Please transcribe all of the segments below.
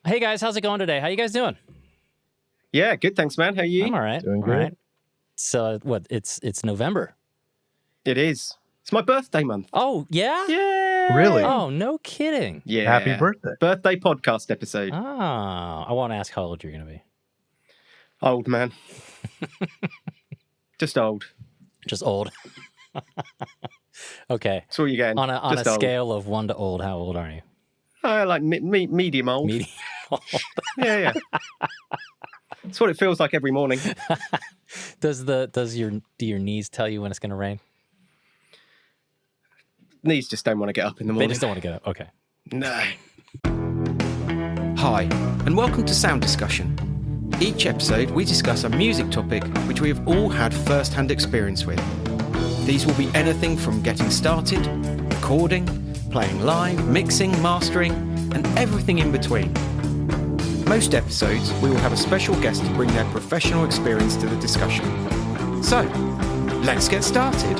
Hey guys, how's it going today? How you guys doing? Yeah, good. Thanks, man. How are you? I'm all right. Doing All good. right. So what? It's November. It is. It's my birthday month. Oh yeah. Yeah. Really? Oh, no kidding. Yeah. Happy birthday. Birthday podcast episode. Oh, I want to ask how old you're gonna be. Old, man. Just old. Just old. Okay. That's all you're getting. On a Just old. scale of 1 to old, how old are you? Like medium old. Medium old. Yeah. That's what it feels like every morning. Do your knees tell you when it's gonna rain? Knees just don't want to get up in the They morning. just don't want to get up. Okay. No. Hi, and welcome to Sound Discussion. Each episode, we discuss a music topic which we have all had first-hand experience with. These will be anything from getting started, recording, playing live, mixing, mastering, and everything in between. Most episodes, we will have a special guest to bring their professional experience to the discussion. So, let's get started.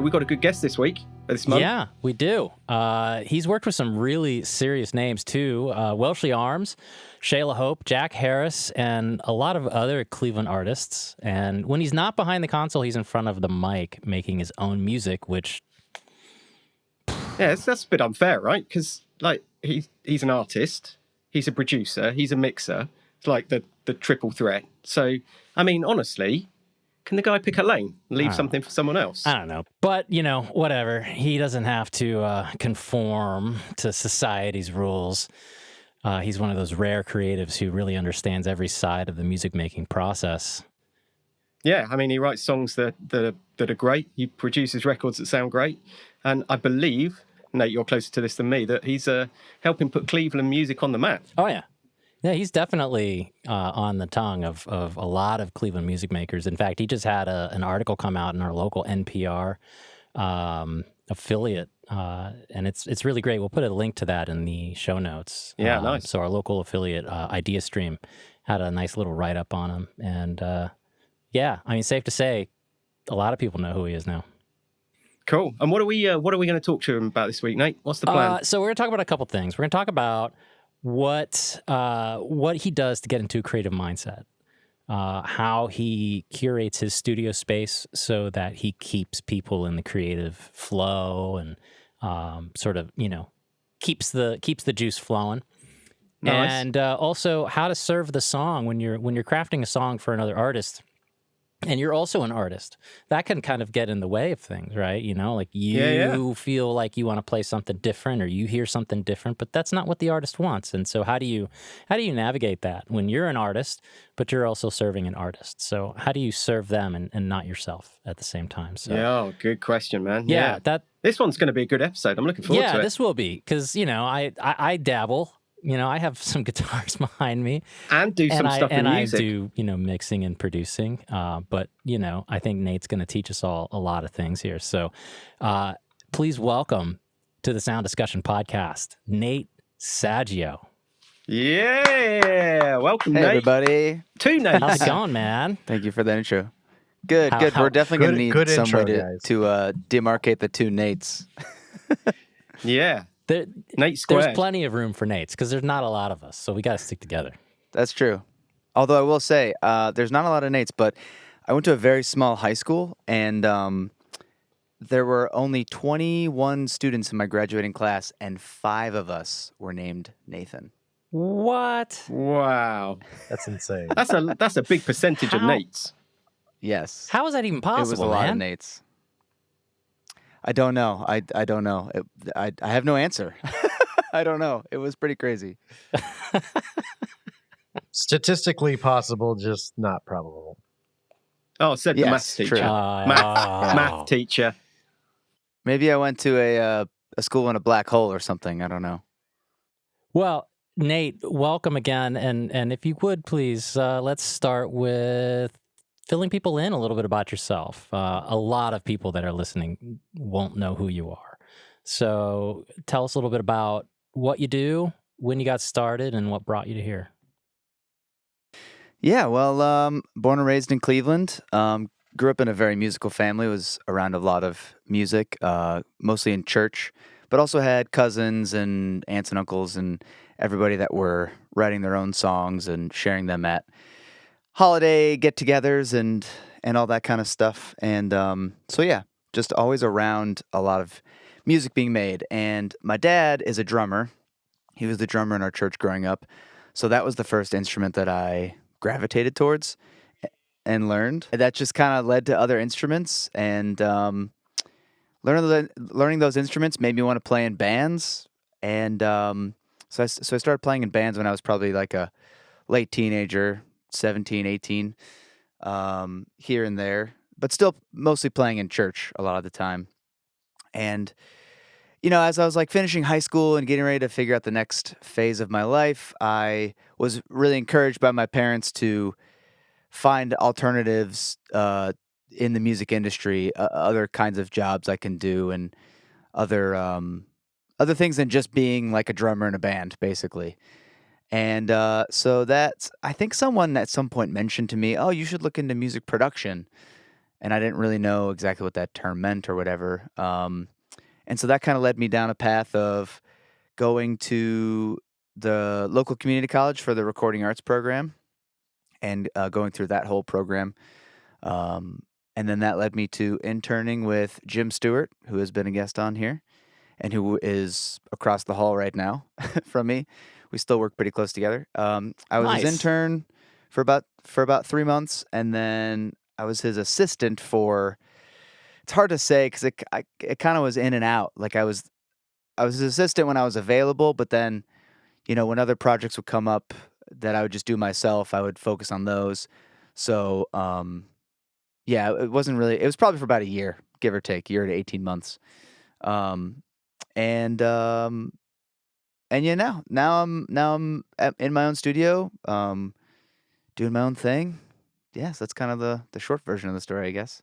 We got a good guest this week, this month. Yeah, we do. He's worked with some really serious names too. Welshly Arms, Shayla Hope, Jack Harris, and a lot of other Cleveland artists. And when he's not behind the console, he's in front of the mic making his own music, which... Yeah, that's a bit unfair, right? Because like he's an artist, he's a producer, he's a mixer. It's like the triple threat. So, I mean, honestly, can the guy pick a lane and leave something for someone else? I don't know. But, whatever. He doesn't have to conform to society's rules. He's one of those rare creatives who really understands every side of the music-making process. Yeah, I mean, he writes songs that are great. He produces records that sound great. And I believe, Nate, you're closer to this than me, that he's helping put Cleveland music on the map. Oh, yeah. Yeah, he's definitely on the tongue of a lot of Cleveland music makers. In fact, he just had an article come out in our local NPR affiliate, and it's really great. We'll put a link to that in the show notes. Yeah, nice. So our local affiliate, Idea Stream, had a nice little write-up on him. And yeah, I mean, safe to say, a lot of people know who he is now. Cool. And what are we going to talk to him about this week, Nate? What's the plan? So we're going to talk about a couple things. We're going to talk about what he does to get into a creative mindset, how he curates his studio space so that he keeps people in the creative flow and sort of keeps the juice flowing. Nice. And also how to serve the song when you're crafting a song for another artist. And you're also an artist. That can kind of get in the way of things, right? Like you feel like you want to play something different or you hear something different, but that's not what the artist wants. And so how do you navigate that when you're an artist, but you're also serving an artist? So how do you serve them and not yourself at the same time? So Yeah, good question, man. yeah. This one's going to be a good episode. I'm looking forward to it. Yeah, this will be, because, I dabble. I have some guitars behind me. And do some stuff in music. And I do, mixing and producing. But, I think Nate's going to teach us all a lot of things here. So please welcome to the Sound Discussion Podcast, Nate Saggio. Yeah. Welcome, Hey, Nate. everybody. Two Nates. How's it going, man? Thank you for that intro. Good. We're definitely going to need good some intro, way guys. to demarcate the two Nates. Yeah. There, Nate squared. there's plenty of room for Nates because there's not a lot of us. So we got to stick together. That's true. Although I will say, there's not a lot of Nates, but I went to a very small high school, and there were only 21 students in my graduating class, and 5 of us were named Nathan. What? Wow. That's insane. That's a big percentage of How? Nates. Yes. How is that even possible, It was a lot of man? Nates. I don't know. I don't know. I have no answer. I don't know. It was pretty crazy. Statistically possible, just not probable. Oh, said the Yes, maths teacher. true. Math teacher. Maybe I went to a school in a black hole or something. I don't know. Well, Nate, welcome again. And if you would, please, let's start with filling people in a little bit about yourself. A lot of people that are listening won't know who you are. So tell us a little bit about what you do, when you got started, and what brought you to here. Yeah, well, born and raised in Cleveland. Grew up in a very musical family. Was around a lot of music, mostly in church. but also had cousins and aunts and uncles and everybody that were writing their own songs and sharing them at holiday get-togethers and all that kind of stuff. And so yeah, just always around a lot of music being made. And my dad is a drummer. He was the drummer in our church growing up. So that was the first instrument that I gravitated towards and learned. That just kind of led to other instruments, and learning those instruments made me want to play in bands. And so I started playing in bands when I was probably like a late teenager, 17, 18, here and there, but still mostly playing in church a lot of the time. And as I was like finishing high school and getting ready to figure out the next phase of my life, I was really encouraged by my parents to find alternatives in the music industry, other kinds of jobs I can do, and other things than just being like a drummer in a band, basically. And so I think someone at some point mentioned to me, "Oh, you should look into music production," and I didn't really know exactly what that term meant or whatever. And so that kind of led me down a path of going to the local community college for the recording arts program and going through that whole program. And then that led me to interning with Jim Stewart, who has been a guest on here and who is across the hall right now from me. We still work pretty close together. I was his Nice. intern for about 3 months, and then I was his assistant for. It's hard to say because it kind of was in and out. Like I was his assistant when I was available, but then when other projects would come up that I would just do myself, I would focus on those. So yeah, it wasn't really. It was probably for about a year, give or take, year to 18 months. And yeah, now I'm in my own studio, doing my own thing. Yes, that's kind of the short version of the story, I guess.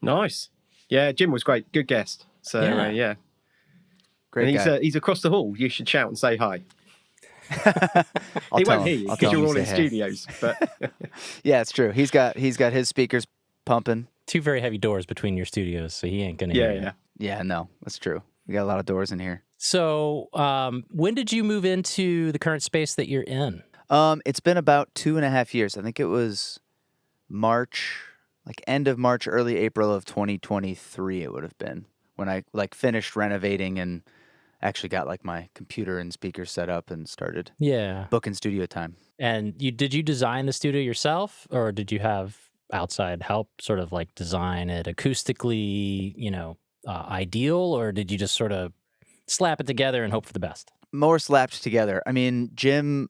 Nice. Yeah, Jim was great. Good guest. So yeah. Great and guy. He's across the hall. You should shout and say hi. I'll He tell won't hear him. you I'll because tell him you're to all say in hey. studios. But Yeah, it's true. He's got his speakers pumping. 2 very heavy doors between your studios, so he ain't gonna hear you. yeah. Yeah, no, that's true. We got a lot of doors in here. So, when did you move into the current space that you're in? It's been about 2.5 years. I think it was March, like end of March, early April of 2023. It would have been when I like finished renovating and actually got like my computer and speakers set up and started Yeah. booking studio time. And did you design the studio yourself, or did you have outside help sort of like design it acoustically, ideal, or did you just sort of slap it together and hope for the best? More slapped together. I mean, Jim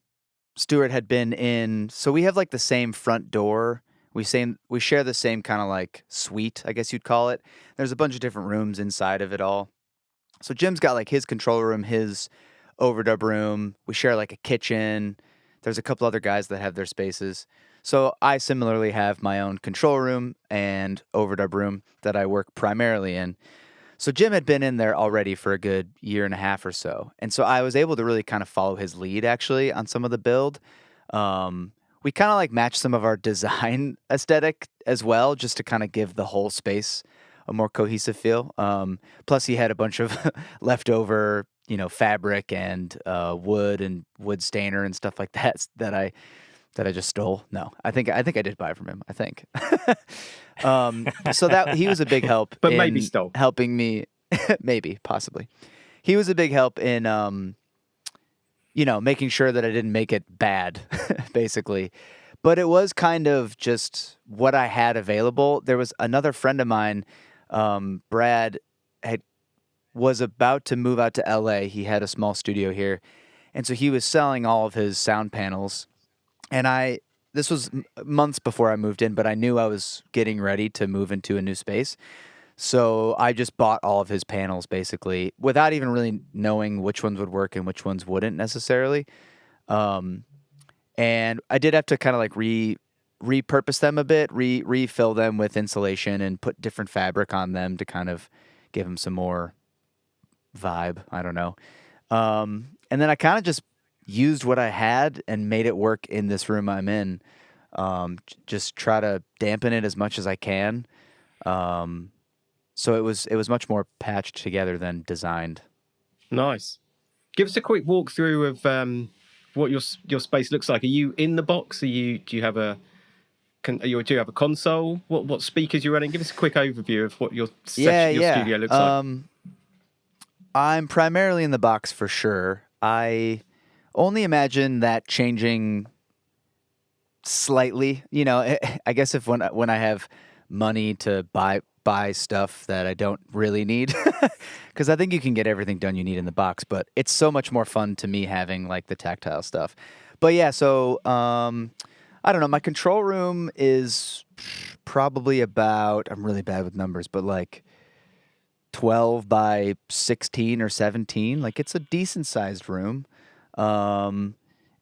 Stewart had been in, so we have like the same front door. We share the same kind of like suite, I guess you'd call it. There's a bunch of different rooms inside of it all. So Jim's got like his control room, his overdub room. We share like a kitchen. There's a couple other guys that have their spaces. So I similarly have my own control room and overdub room that I work primarily in. So Jim had been in there already for a good year and a half or so. And so I was able to really kind of follow his lead actually on some of the build. We kind of like matched some of our design aesthetic as well, just to kind of give the whole space a more cohesive feel. Plus he had a bunch of leftover, fabric and wood and wood stainer and stuff like that that I just stole. No, I think I did buy from him. I think. So that he was a big help, But in maybe stole. helping me. Maybe, possibly, he was a big help in making sure that I didn't make it bad, basically. But it was kind of just what I had available. There was another friend of mine, Brad, was about to move out to LA. He had a small studio here, and so he was selling all of his sound panels. And this was months before I moved in, but I knew I was getting ready to move into a new space. So I just bought all of his panels basically without even really knowing which ones would work and which ones wouldn't necessarily. And I did have to kind of like repurpose them a bit, refill them with insulation and put different fabric on them to kind of give them some more vibe. I don't know. And then I kind of just used what I had and made it work in this room I'm in. Just try to dampen it as much as I can. So it was much more patched together than designed. Nice. Give us a quick walkthrough of what your space looks like. Are you in the box? Do you have a console? What speakers you're running? Give us a quick overview of what your studio looks like. I'm primarily in the box for sure. I only imagine that changing slightly. You know, I guess if when I have money to buy stuff that I don't really need, because I think you can get everything done you need in the box, but it's so much more fun to me having like the tactile stuff. But yeah, so I don't know. My control room is probably about, I'm really bad with numbers, but like 12 by 16 or 17. Like it's a decent sized room. And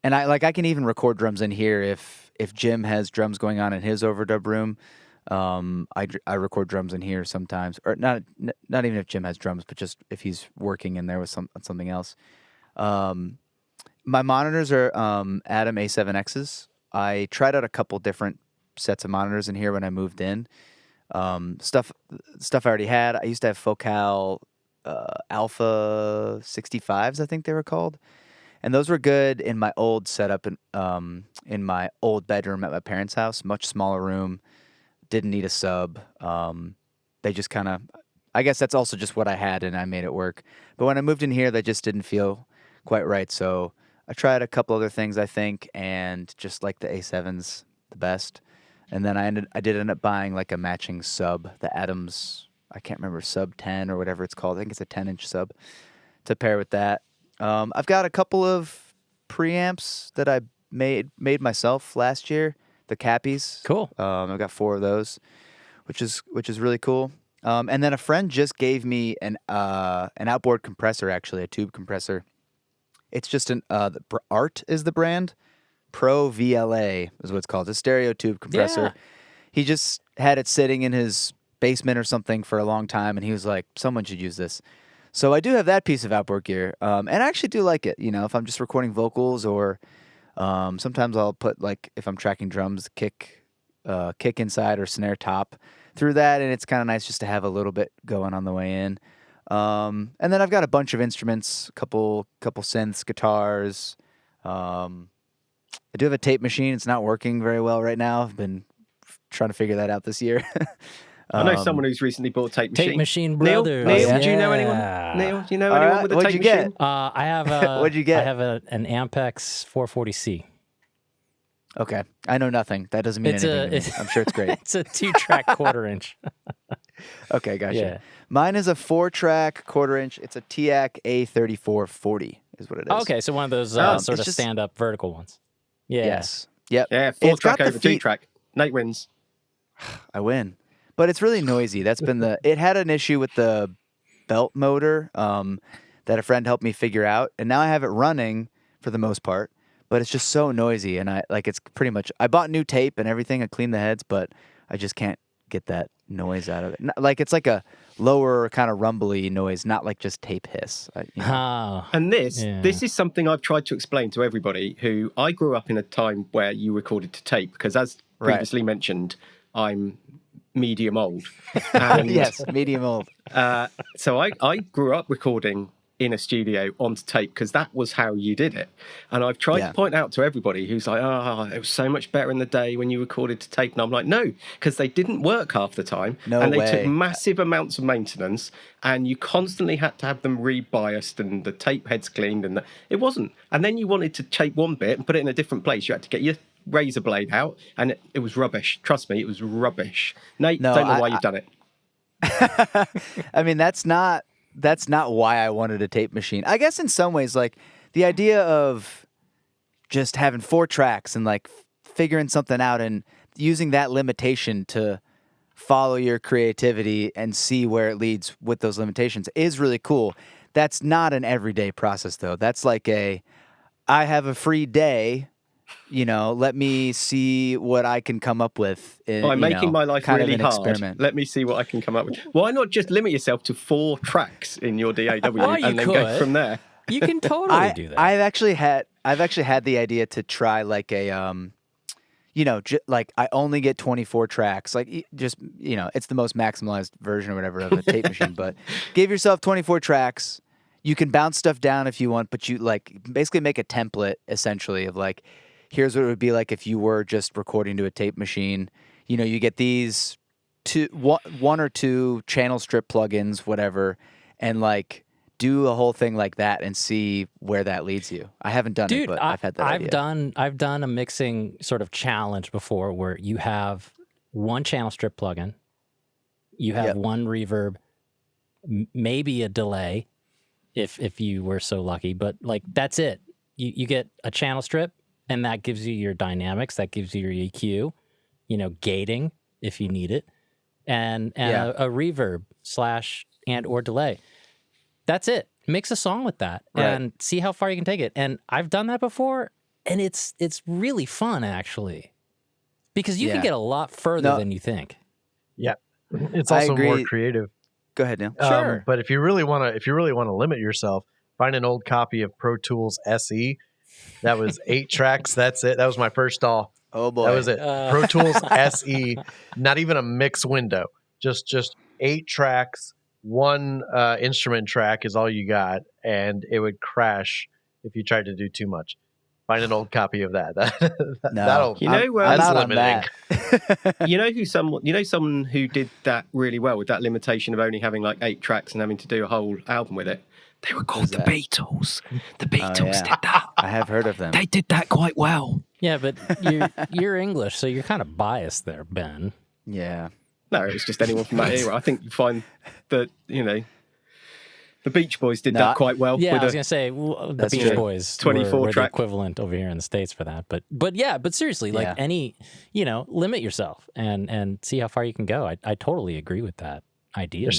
I can even record drums in here if Jim has drums going on in his overdub room. I record drums in here sometimes, or not even if Jim has drums, but just if he's working in there with something else. My monitors are Adam A7Xs. I tried out a couple different sets of monitors in here when I moved in. Stuff I already had. I used to have Focal Alpha 65s, I think they were called. And those were good in my old setup in my old bedroom at my parents' house. Much smaller room. Didn't need a sub. They just kind of, I guess that's also just what I had and I made it work. But when I moved in here, they just didn't feel quite right. So I tried a couple other things, I think, and just like the A7's the best. And then I did end up buying like a matching sub, the Adams, I can't remember, sub 10 or whatever it's called. I think it's a 10-inch sub to pair with that. I've got a couple of preamps that I made myself last year, the Cappies. Cool. I've got 4 of those, which is really cool. And then a friend just gave me an outboard compressor, actually, a tube compressor. It's just Art is the brand. Pro VLA is what it's called. It's a stereo tube compressor. Yeah. He just had it sitting in his basement or something for a long time, and he was like, someone should use this. So I do have that piece of outboard gear, and I actually do like it. You know, if I'm just recording vocals, or sometimes I'll put, like, if I'm tracking drums, kick inside or snare top through that, and it's kind of nice just to have a little bit going on the way in. And then I've got a bunch of instruments, couple synths, guitars. I do have a tape machine. It's not working very well right now. I've been trying to figure that out this year. I know someone who's recently bought a tape machine. Tape machine Neil, brothers. do you know anyone? Neil, do you know anyone with a What'd tape you machine? get? I have a. What'd you get? I have an Ampex 440C. Okay, I know nothing. That doesn't mean anything to me. I'm sure it's great. It's a 2-track 1/4-inch. Okay, gotcha. Yeah. Mine is a 4-track 1/4-inch. It's a TIAC A3440 is what it is. Okay, so one of those It's sort of just- stand-up vertical ones. Yeah. Yes. Yep. Yeah, It's 4-track got the over feet- 2-track. Nate wins. I win. But it's really noisy. That's been it had an issue with the belt motor that a friend helped me figure out. And now I have it running for the most part, but it's just so noisy. And it's pretty much, I bought new tape and everything. I cleaned the heads, but I just can't get that noise out of it. Like it's like a lower kind of rumbly noise, not like just tape hiss. Oh. And this is something I've tried to explain to everybody who I grew up in a time where you recorded to tape, because as previously mentioned, I'm medium old. And, Yes, medium old. So I grew up recording in a studio onto tape because that was how you did it. And I've tried to point out to everybody who's like, it was so much better in the day when you recorded to tape. And I'm like, no, because they didn't work half the time. No and they way. took massive amounts of maintenance, and you constantly had to have them rebiased and the tape heads cleaned. And it wasn't. And then you wanted to tape one bit and put it in a different place. You had to get your razor blade out, and it was rubbish. Trust me, it was rubbish. Nate, don't know why you've done it. I mean, that's not why I wanted a tape machine. I guess in some ways, like the idea of just having 4 tracks and like figuring something out and using that limitation to follow your creativity and see where it leads with those limitations is really cool. That's not an everyday process though. That's like I have a free day, let me see what I can come up with. By making my life kind of really an hard, experiment. let me see what I can come up with. Why not just limit yourself to 4 tracks in your DAW Well, you and then go could. from there? You can totally do that. I've actually had the idea to try like a like I only get 24 tracks, like just it's the most maximalized version or whatever of a tape machine, but give yourself 24 tracks. you can bounce stuff down if you want, but you like basically make a template essentially of like, here's what it would be like if you were just recording to a tape machine. You know, you get these one or two channel strip plugins, whatever, and like do a whole thing like that and see where that leads you. I haven't done it, but I've had that idea. I've done a mixing sort of challenge before where you have one channel strip plugin, you have one reverb, maybe a delay, if you were so lucky, but like that's it. You get a channel strip, and that gives you your dynamics, that gives you your EQ, you know, gating if you need it, and a reverb / and or delay. That's it. Mix a song with that and see how far you can take it. And I've done that before, and it's really fun actually, because you can get a lot further than you think. Yeah, it's also more creative. Go ahead, Neil. Sure. But if you really want to limit yourself, find an old copy of Pro Tools SE. That was 8 tracks. That's it. That was my first DAW. Oh boy, that was it. Pro Tools SE. Not even a mix window. Just 8 tracks. One instrument track is all you got, and it would crash if you tried to do too much. Find an old copy of that. That'll. I'm out on that. Someone who did that really well with that limitation of only having like 8 tracks and having to do a whole album with it. They were called the Beatles. The Beatles did that. I have heard of them. They did that quite well. Yeah, but you're English, so you're kind of biased there, Ben. Yeah. No, it was just anyone from that era. I think you find that, the Beach Boys did that quite well. Yeah, I was going to say, the Beach Boys 24 were the track equivalent over here in the States for that. But seriously, like limit yourself and see how far you can go. I totally agree with that idea. There's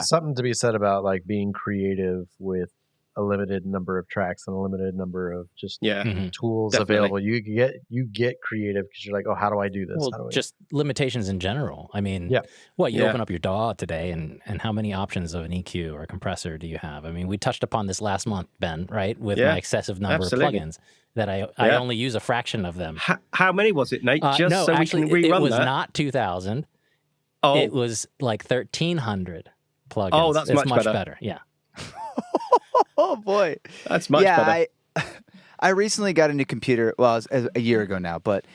something to be said about like being creative with a limited number of tracks and a limited number of just tools available. You get creative because you're like, oh, how do I do this? Well, just limitations in general. I mean, you open up your DAW today and how many options of an EQ or a compressor do you have? I mean, we touched upon this last month, Ben, right? With my excessive number of plugins that I only use a fraction of them. How many was it, Nate? We can rerun it was not 2,000. Oh. It was like 1,300 plugins. Oh, that's much much better. Yeah. Oh boy, that's much better. I recently got a new computer. Well, it was a year ago now, but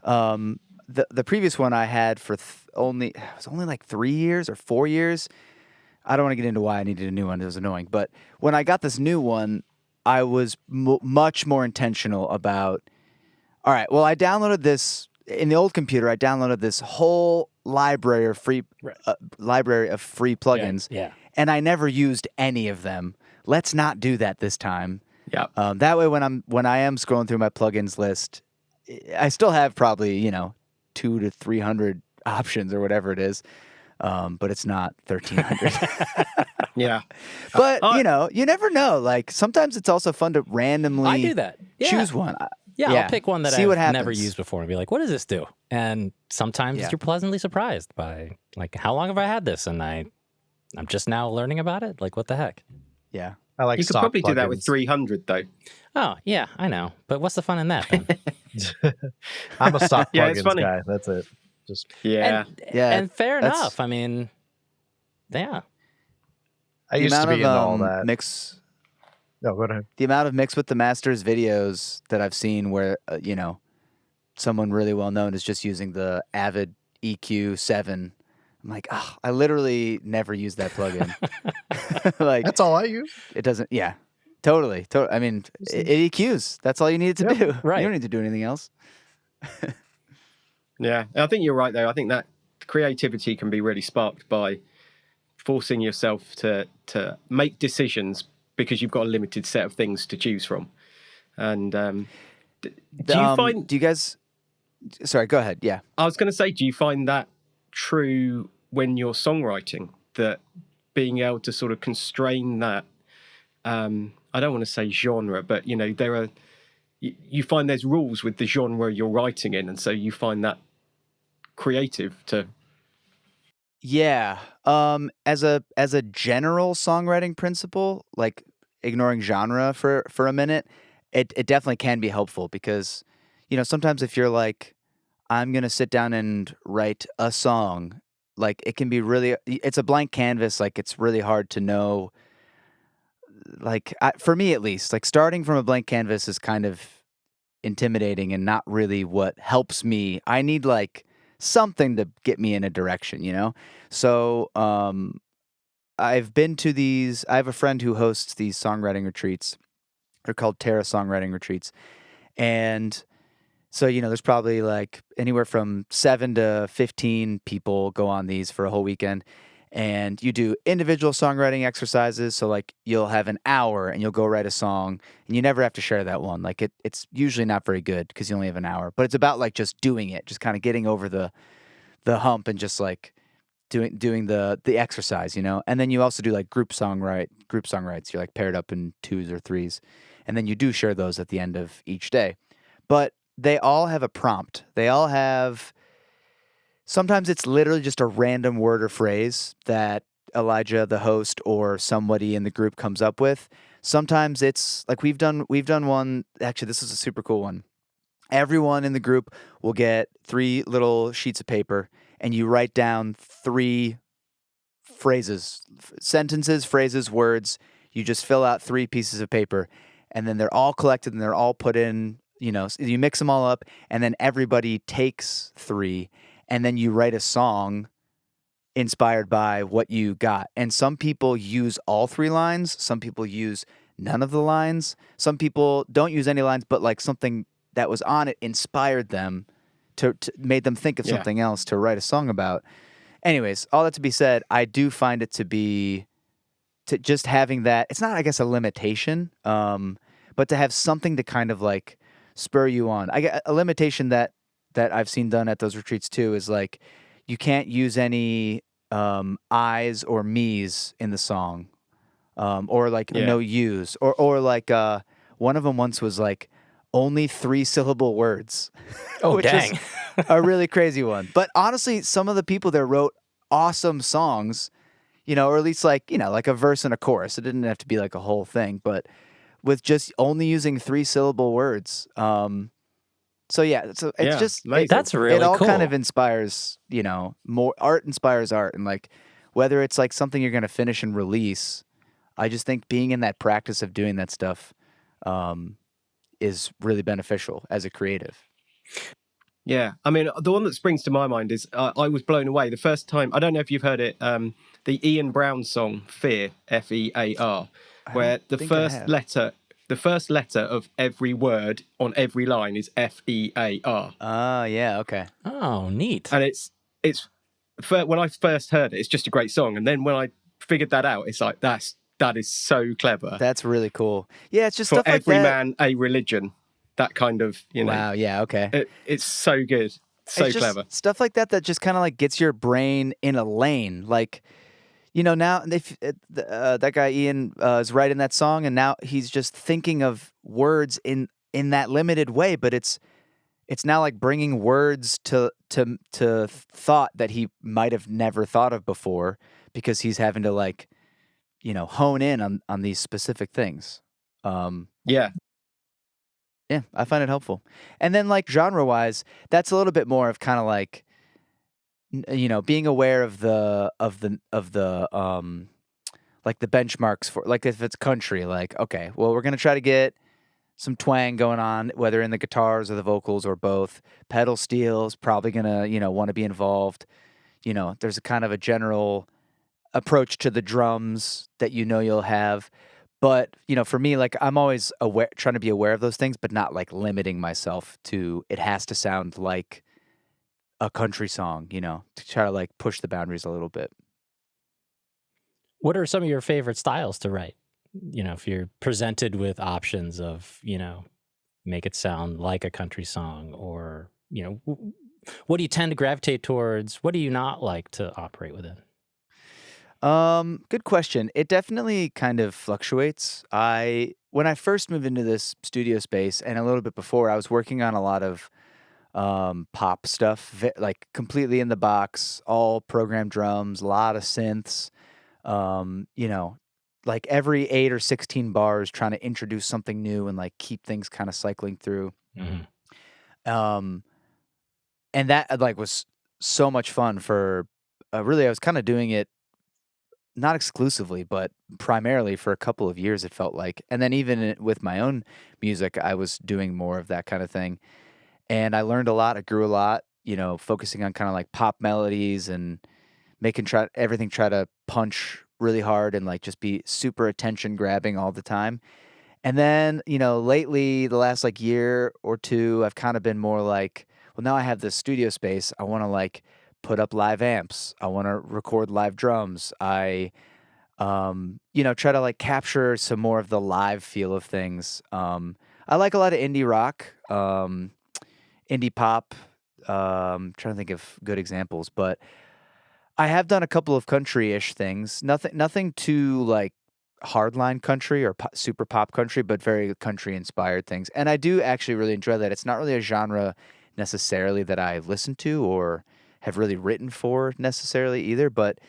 the previous one I had for only like 3 years or 4 years. I don't want to get into why I needed a new one. It was annoying, but when I got this new one, I was much more intentional about. All right, well, I downloaded this in the old computer. I downloaded this whole library of free plugins. Yeah. And I never used any of them. Let's not do that this time. Yeah. That way, when I am scrolling through my plugins list, I still have probably 200 to 300 options or whatever it is, but it's not 1,300. Yeah. But you never know. Like sometimes it's also fun to randomly I do that. choose one. I'll pick one that I've never used before and be like, what does this do? And sometimes you're pleasantly surprised by like, how long have I had this? And I'm just now learning about it. Like, what the heck? Yeah. I like you could probably do that with 300 though. Oh, yeah, I know. But what's the fun in that, Ben? I'm a stock Yeah, it's plugins funny. guy. That's it. Just And fair enough. I mean, yeah. I used to be into all that. No, go ahead. The amount of Mix with the Masters videos that I've seen where, someone really well known is just using the Avid EQ7. I'm like, I literally never use that plugin. Like that's all I use. It doesn't. Yeah, totally. I mean, it EQs. That's all you need it to do. Right. You don't need to do anything else. Yeah, I think you're right though. I think that creativity can be really sparked by forcing yourself to make decisions because you've got a limited set of things to choose from. And do you find? Do you guys? Sorry, go ahead. Yeah, I was going to say, do you find that true when you're songwriting, that being able to sort of constrain that? I don't want to say genre, but there are. You find there's rules with the genre you're writing in, and so you find that creative to. Yeah. As a general songwriting principle, like ignoring genre for a minute, it definitely can be helpful because, sometimes if you're like, I'm going to sit down and write a song, like it can be really, it's a blank canvas. Like it's really hard to know for me at least, like starting from a blank canvas is kind of intimidating and not really what helps me. I need like something to get me in a direction, you know? So, I've been to these. I have a friend who hosts these songwriting retreats. They're called Terra Songwriting Retreats. And so, there's probably like anywhere from 7 to 15 people go on these for a whole weekend. And you do individual songwriting exercises. So, like, you'll have an hour and you'll go write a song, and you never have to share that one. Like, it's usually not very good because you only have an hour. But it's about like just doing it, just kind of getting over the hump and just like doing the exercise, and then you also do like group songwrites. You're like paired up in 2s or 3s, and then you do share those at the end of each day. But they all have a prompt. They all have. Sometimes it's literally just a random word or phrase that Elijah, the host, or somebody in the group comes up with. Sometimes it's like we've done one. Actually, this is a super cool one. Everyone in the group will get 3 little sheets of paper, and you write down 3 phrases, sentences, phrases, words. You just fill out 3 pieces of paper, and then they're all collected and they're all put in, you mix them all up, and then everybody takes 3, and then you write a song inspired by what you got. And some people use all 3 lines. Some people use none of the lines. Some people don't use any lines, but like something that was on it inspired them to made them think of something else to write a song about. Anyways, all that to be said, I do find it to be just having that. It's not, I guess, a limitation, but to have something to kind of like spur you on. I get a limitation that I've seen done at those retreats too is like you can't use any I's or me's in the song, or like no U's, or like one of them once was like only 3-syllable words. Oh, which dang. is a really crazy one. But honestly, some of the people there wrote awesome songs, or at least like, like a verse and a chorus. It didn't have to be like a whole thing, but with just only using 3-syllable words. So yeah, so it's just that's really it all cool. kind of inspires, more art inspires art, and like whether it's like something you're going to finish and release, I just think being in that practice of doing that stuff is really beneficial as a creative. Yeah, I mean, the one that springs to my mind is I was blown away the first time. I don't know if you've heard it, the Ian Brown song "Fear," Fear, where the first letter of every word on every line is Fear. Yeah, okay. Oh, neat. And it's when I first heard it, it's just a great song, and then when I figured that out, it's like that is so clever. That's really cool. Yeah, it's just For stuff like every that. man a religion. That kind of, Wow, yeah, okay. It's so good. So it's just clever. Stuff like that just kind of like gets your brain in a lane. Like, now if that guy Ian is writing that song, and now he's just thinking of words in that limited way, but it's now like bringing words to thought that he might have never thought of before, because he's having to like, hone in on these specific things. Yeah, I find it helpful. And then like genre-wise, that's a little bit more of kind of like being aware of the like the benchmarks for, like, if it's country, like, okay, well, we're going to try to get some twang going on, whether in the guitars or the vocals or both. Pedal steel's probably going to, want to be involved. There's a kind of a general approach to the drums that you'll have. But, for me, like, I'm always trying to be aware of those things, but not like limiting myself to it has to sound like a country song, to try to like push the boundaries a little bit. What are some of your favorite styles to write? If you're presented with options of, make it sound like a country song, or, what do you tend to gravitate towards? What do you not like to operate within? Good question. It definitely kind of fluctuates. When I first moved into this studio space, and a little bit before, I was working on a lot of pop stuff, like completely in the box, all programmed drums, a lot of synths. Like every 8 or 16 bars, trying to introduce something new and like keep things kind of cycling through. Mm-hmm. And that like was so much fun for. Really, I was kind of doing it not exclusively, but primarily for a couple of years, it felt like. And then even with my own music, I was doing more of that kind of thing. And I learned a lot. I grew a lot, focusing on kind of like pop melodies and making everything try to punch really hard and like just be super attention grabbing all the time. And then, lately, the last like year or two, I've kind of been more like, well, now I have this studio space. I want to like put up live amps. I want to record live drums. I, try to like capture some more of the live feel of things. I like a lot of indie rock, indie pop. Trying to think of good examples, but I have done a couple of country-ish things. Nothing too like hardline country or super pop country, but very country-inspired things. And I do actually really enjoy that. It's not really a genre necessarily that I listen to or have really written for necessarily either. But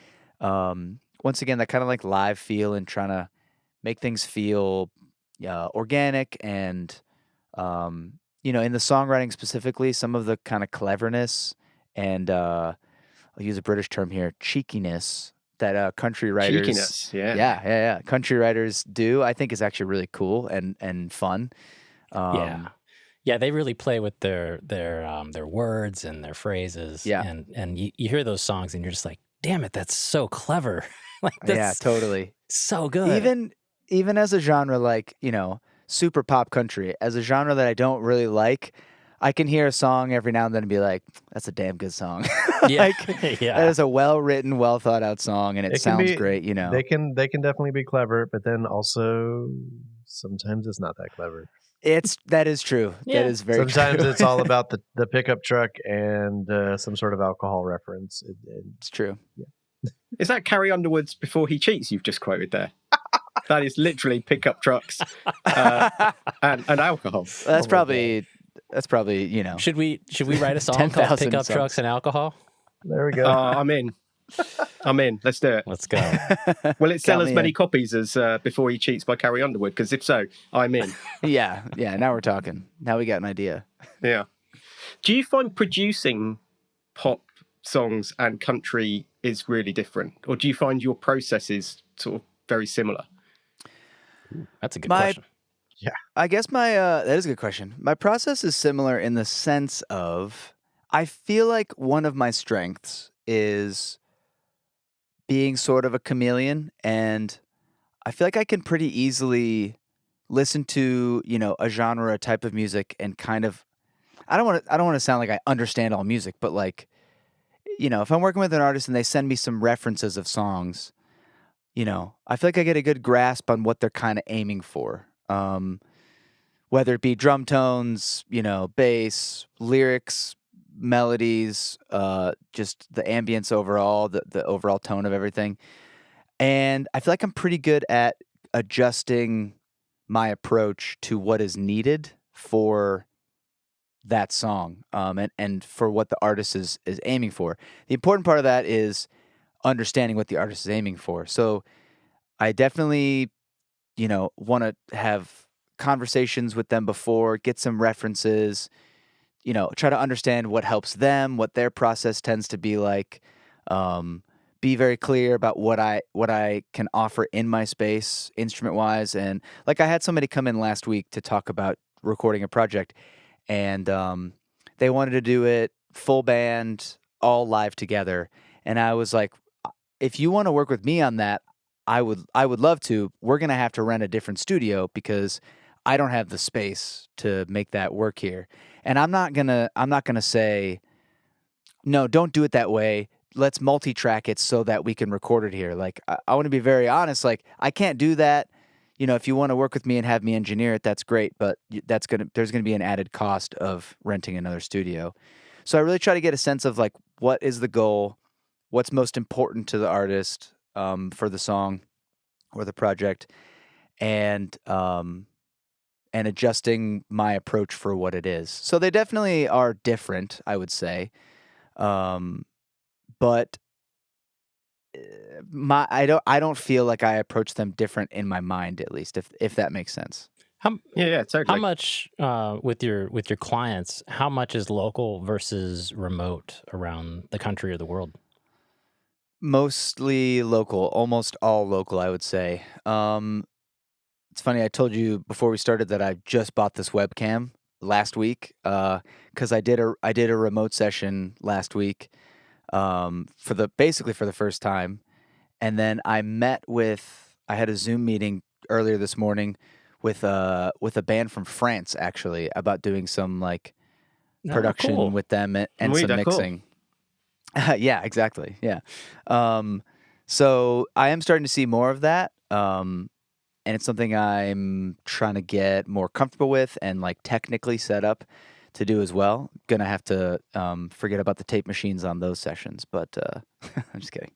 once again, that kind of like live feel and trying to make things feel organic and in the songwriting specifically, some of the kind of cleverness and I'll use a British term here, cheekiness that country writers, Cheekiness, yeah. yeah, country writers do, I think is actually really cool and fun. Yeah, they really play with their words and their phrases. Yeah. And you hear those songs and you're just like, damn it, that's so clever. Like that's Yeah, totally. so good. Even as a genre like, super pop country, as a genre that I don't really like, I can hear a song every now and then and be like, that's a damn good song. Yeah. Like, Yeah. that is a well-written, well-thought-out song, and it sounds great, They can definitely be clever, but then also sometimes it's not that clever. That is true. Yeah. That is very Sometimes true. it's all about the pickup truck and some sort of alcohol reference. It's true. Is that Carrie Underwood's Before He Cheats you've just quoted there? That is literally pickup trucks and alcohol. That's probably Should we write a song 10,000 called Pickup songs. Trucks and Alcohol? There we go. I'm in. Let's do it. Let's go. Will it sell Count as me many in. copies as Before He Cheats by Carrie Underwood? Because if so, I'm in. Yeah. Now we're talking. Now we got an idea. Yeah. Do you find producing pop songs and country is really different? Or do you find your processes sort of very similar? That's a good question. I guess that is a good question. My process is similar in the sense of I feel like one of my strengths is being sort of a chameleon, and I feel like I can pretty easily listen to, a genre, a type of music and kind of I don't want to sound like I understand all music, but like if I'm working with an artist and they send me some references of songs, I feel like I get a good grasp on what they're kind of aiming for. Whether it be drum tones, bass, lyrics, melodies, just the ambience overall, the overall tone of everything. And I feel like I'm pretty good at adjusting my approach to what is needed for that song, and for what the artist is aiming for. The important part of that is understanding what the artist is aiming for. So I definitely, want to have conversations with them before, get some references, try to understand what helps them, what their process tends to be like, be very clear about what I can offer in my space, instrument-wise. And like I had somebody come in last week to talk about recording a project, and they wanted to do it full band, all live together. And I was like, if you want to work with me on that, I would love to. We're going to have to rent a different studio because I don't have the space to make that work here. And I'm not going to say, no, don't do it that way. Let's multi-track it so that we can record it here. Like, I want to be very honest. Like, I can't do that. If you want to work with me and have me engineer it, that's great. But there's going to be an added cost of renting another studio. So I really try to get a sense of like, what is the goal? What's most important to the artist for the song or the project, and adjusting my approach for what it is. So they definitely are different, I would say, but I don't feel like I approach them different in my mind, at least, if that makes sense. Yeah, totally. How much with your clients? How much is local versus remote around the country or the world? Mostly local, almost all local, I would say. It's funny, I told you before we started that I just bought this webcam last week because I did a remote session last week basically for the first time, and then I had a Zoom meeting earlier this morning with a band from France actually about doing some like production cool. with them and Oui, some d'accord. mixing. Yeah, exactly. Yeah. So I am starting to see more of that. And it's something I'm trying to get more comfortable with and like technically set up to do as well. Gonna have to forget about the tape machines on those sessions, but I'm just kidding.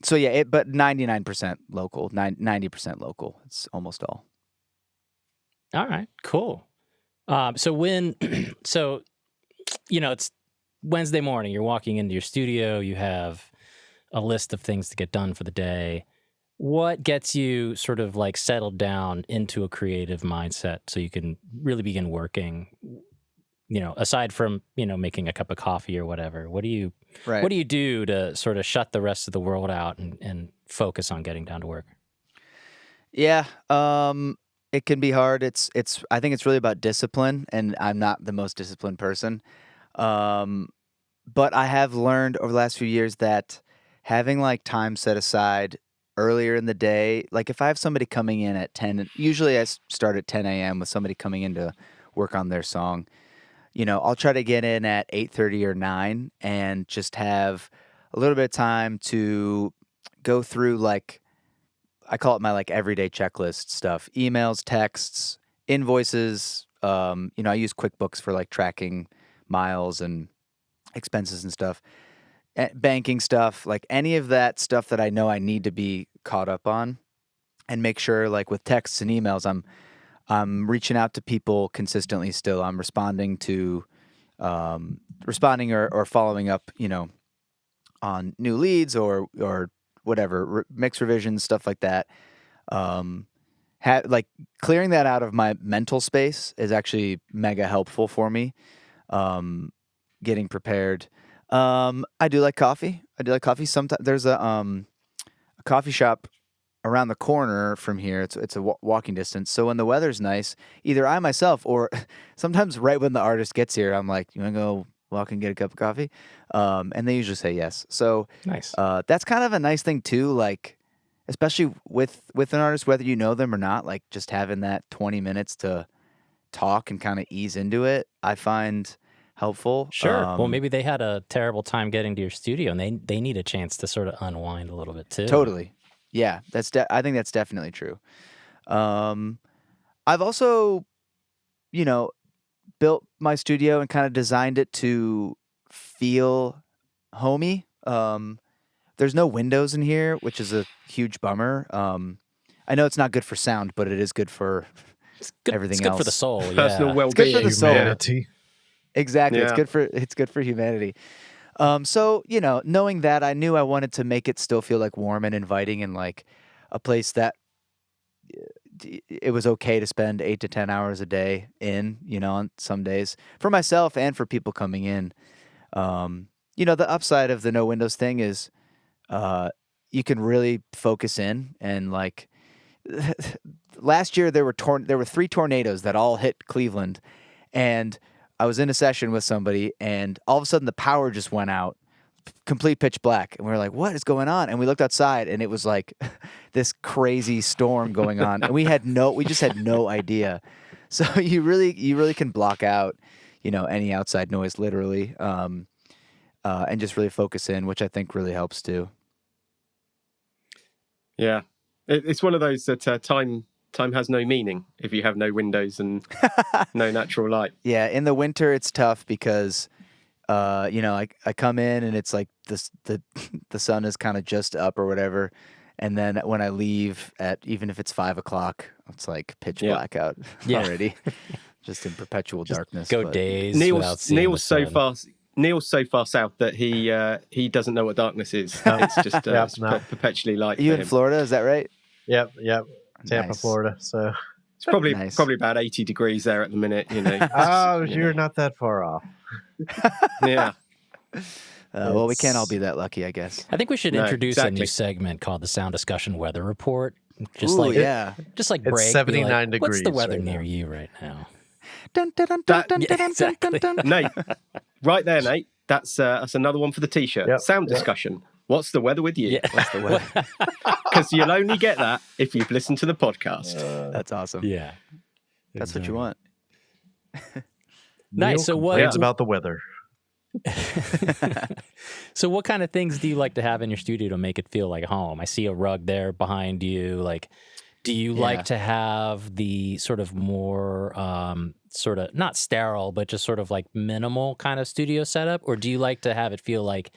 So yeah, but 99% local, 90% local. It's almost all. All right, cool. So it's Wednesday morning. You're walking into your studio. You have a list of things to get done for the day. What gets you sort of like settled down into a creative mindset so you can really begin working? Aside from making a cup of coffee or whatever, what do you do to sort of shut the rest of the world out and focus on getting down to work? Yeah, it can be hard. I think it's really about discipline, and I'm not the most disciplined person. But I have learned over the last few years that having like time set aside earlier in the day, like if I have somebody coming in at 10, usually I start at 10 a.m. with somebody coming in to work on their song. I'll try to get in at 8:30 or 9 and just have a little bit of time to go through like I call it my like everyday checklist stuff: emails, texts, invoices. I use QuickBooks for like tracking miles and expenses and stuff, banking stuff, like any of that stuff that I know I need to be caught up on, and make sure like with texts and emails, I'm reaching out to people consistently still. I'm responding or following up, on new leads or whatever, mix revisions, stuff like that. Like clearing that out of my mental space is actually mega helpful for me. Getting prepared. I do like coffee. Sometimes there's a coffee shop around the corner from here. It's a walking distance. So when the weather's nice, either I myself or sometimes right when the artist gets here, I'm like, "You want to go walk and get a cup of coffee?" And they usually say yes. So Nice. that's kind of a nice thing too. Like, especially with an artist, whether you know them or not, like just having that 20 minutes to talk and kind of ease into it, I find helpful. Sure. Well, maybe they had a terrible time getting to your studio, and they need a chance to sort of unwind a little bit too. Totally. Yeah, I think that's definitely true. I've also, built my studio and kind of designed it to feel homey. There's no windows in here, which is a huge bummer. I know it's not good for sound, but it is good for everything else. It's good for the soul. Personal Yeah. well-being. It's good for the soul. Humanity. Exactly. Yeah. It's good for humanity. So, knowing that, I knew I wanted to make it still feel like warm and inviting and like a place that it was okay to spend 8 to 10 hours a day in, on some days for myself and for people coming in. The upside of the no windows thing is you can really focus in and like last year there were 3 tornadoes that all hit Cleveland, and I was in a session with somebody, and all of a sudden the power just went out, complete pitch black, and we were like, "What is going on?" And we looked outside, and it was like this crazy storm going on, and we just had no idea. So you really can block out, any outside noise, literally, and just really focus in, which I think really helps too. Yeah, it's one of those that time has no meaning if you have no windows and no natural light. Yeah, in the winter it's tough because I come in and it's like the sun is kind of just up or whatever, and then when I leave at even if it's 5 o'clock, it's like pitch black out already, just in perpetual darkness. Days. Neil's so far south that he doesn't know what darkness is. It's just perpetually light. You for in him. Florida? Is that right? Yep. Tampa, Nice. Florida. So It's probably about 80 degrees there at the minute. oh, you're not that far off. Yeah. Well, we can't all be that lucky, I guess. I think we should No, introduce a new exactly. segment called the Sound Discussion Weather Report. Just Ooh, like yeah. just like It's break. be 79 like, What's the degrees weather right near now. you right now? Dun, dun, dun, That- dun, yeah, dun, dun, exactly. dun, dun, dun. Nate, right there, Nate. That's another one for the T-shirt. Yep, Sound yep. discussion. What's the weather with you? Yeah. What's the weather? Because you'll only get that if you've listened to the podcast. That's awesome. Yeah. That's what you want. Nice. So what? Complains about the weather. So what kind of things do you like to have in your studio to make it feel like home? I see a rug there behind you. Like, do you like to have the sort of more sort of not sterile, but just sort of like minimal kind of studio setup? Or do you like to have it feel like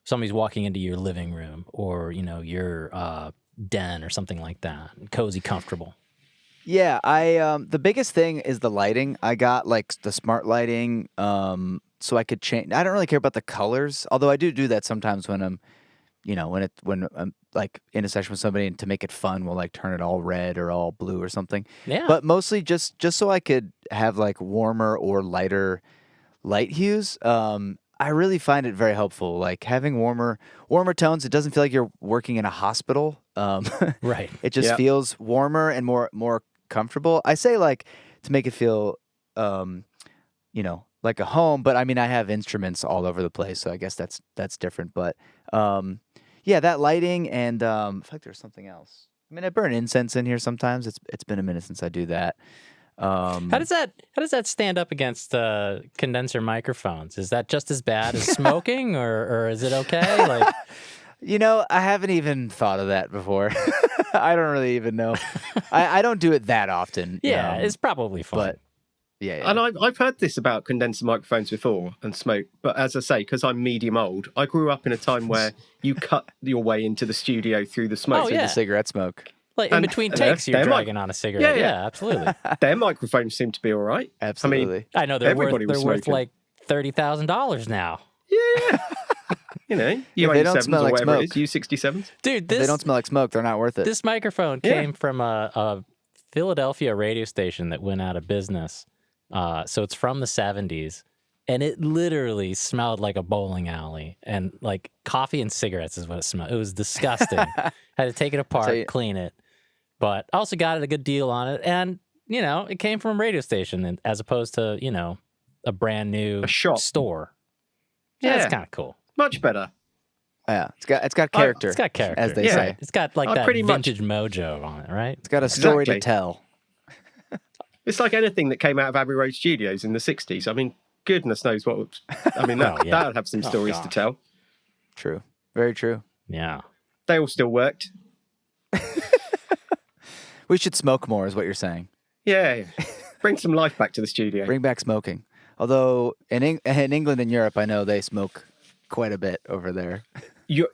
somebody's walking into your living room or, you know, your den or something like that? Cozy, comfortable. Yeah, I the biggest thing is the lighting. I got like the smart lighting, so I could change. I don't really care about the colors, although I do that sometimes when I'm, you know, when I'm like in a session with somebody and to make it fun, we'll like turn it all red or all blue or something. Yeah. But mostly just so I could have like warmer or lighter light hues. I really find it very helpful. Like having warmer tones. It doesn't feel like you're working in a hospital. Right. It just Yep. feels warmer and more comfortable. I say like to make it feel, you know, like a home. But I mean, I have instruments all over the place, so I guess that's different. But yeah, that lighting and I feel like there's something else. I mean, I burn incense in here sometimes. It's been a minute since I do that. How does that stand up against condenser microphones? Is that just as bad as smoking, or is it okay? Like, You know, I haven't even thought of that before. I don't really even know. I don't do it that often. yeah, it's probably fun. but yeah. And I've heard this about condenser microphones before and smoke, but as I say, because I'm medium old, I grew up in a time where you cut your way into the studio through the smoke. Oh, Through yeah. the cigarette smoke. Like in And- between and takes, you're they're dragging on a cigarette. Yeah, Yeah, yeah. absolutely. Their microphones seem to be all right. Absolutely. I know they're Everybody was worth smoking. like $30,000 now, Yeah. You know, If they don't U87s smell or like whatever it smoke. is, U67s. dude. If they This don't smell like smoke, they're not worth it. this microphone Yeah. came from a Philadelphia radio station that went out of business. So it's from the 70s, and it literally smelled like a bowling alley, and like coffee and cigarettes is what it smelled. It was disgusting. Had to take it apart, you- clean it, but also got it a good deal on it, and you know it came from a radio station, and as opposed to a brand new A shop. store. Yeah. That's kind of cool. Much better. Yeah, it's got character. It's got character, as they Yeah. say. It's got like I that pretty much- vintage mojo on it, right? It's got a story to Exactly. tell. It's like anything that came out of Abbey Road Studios in the 60s. I mean, goodness knows what. I mean, Oh, yeah. that would have some Oh, stories to gosh. tell. True. Very true. Yeah. They all still worked. We should smoke more, is what you're saying. Yeah. Bring some life back to the studio. Bring back smoking. Although in England and Europe, I know they smoke quite a bit over there.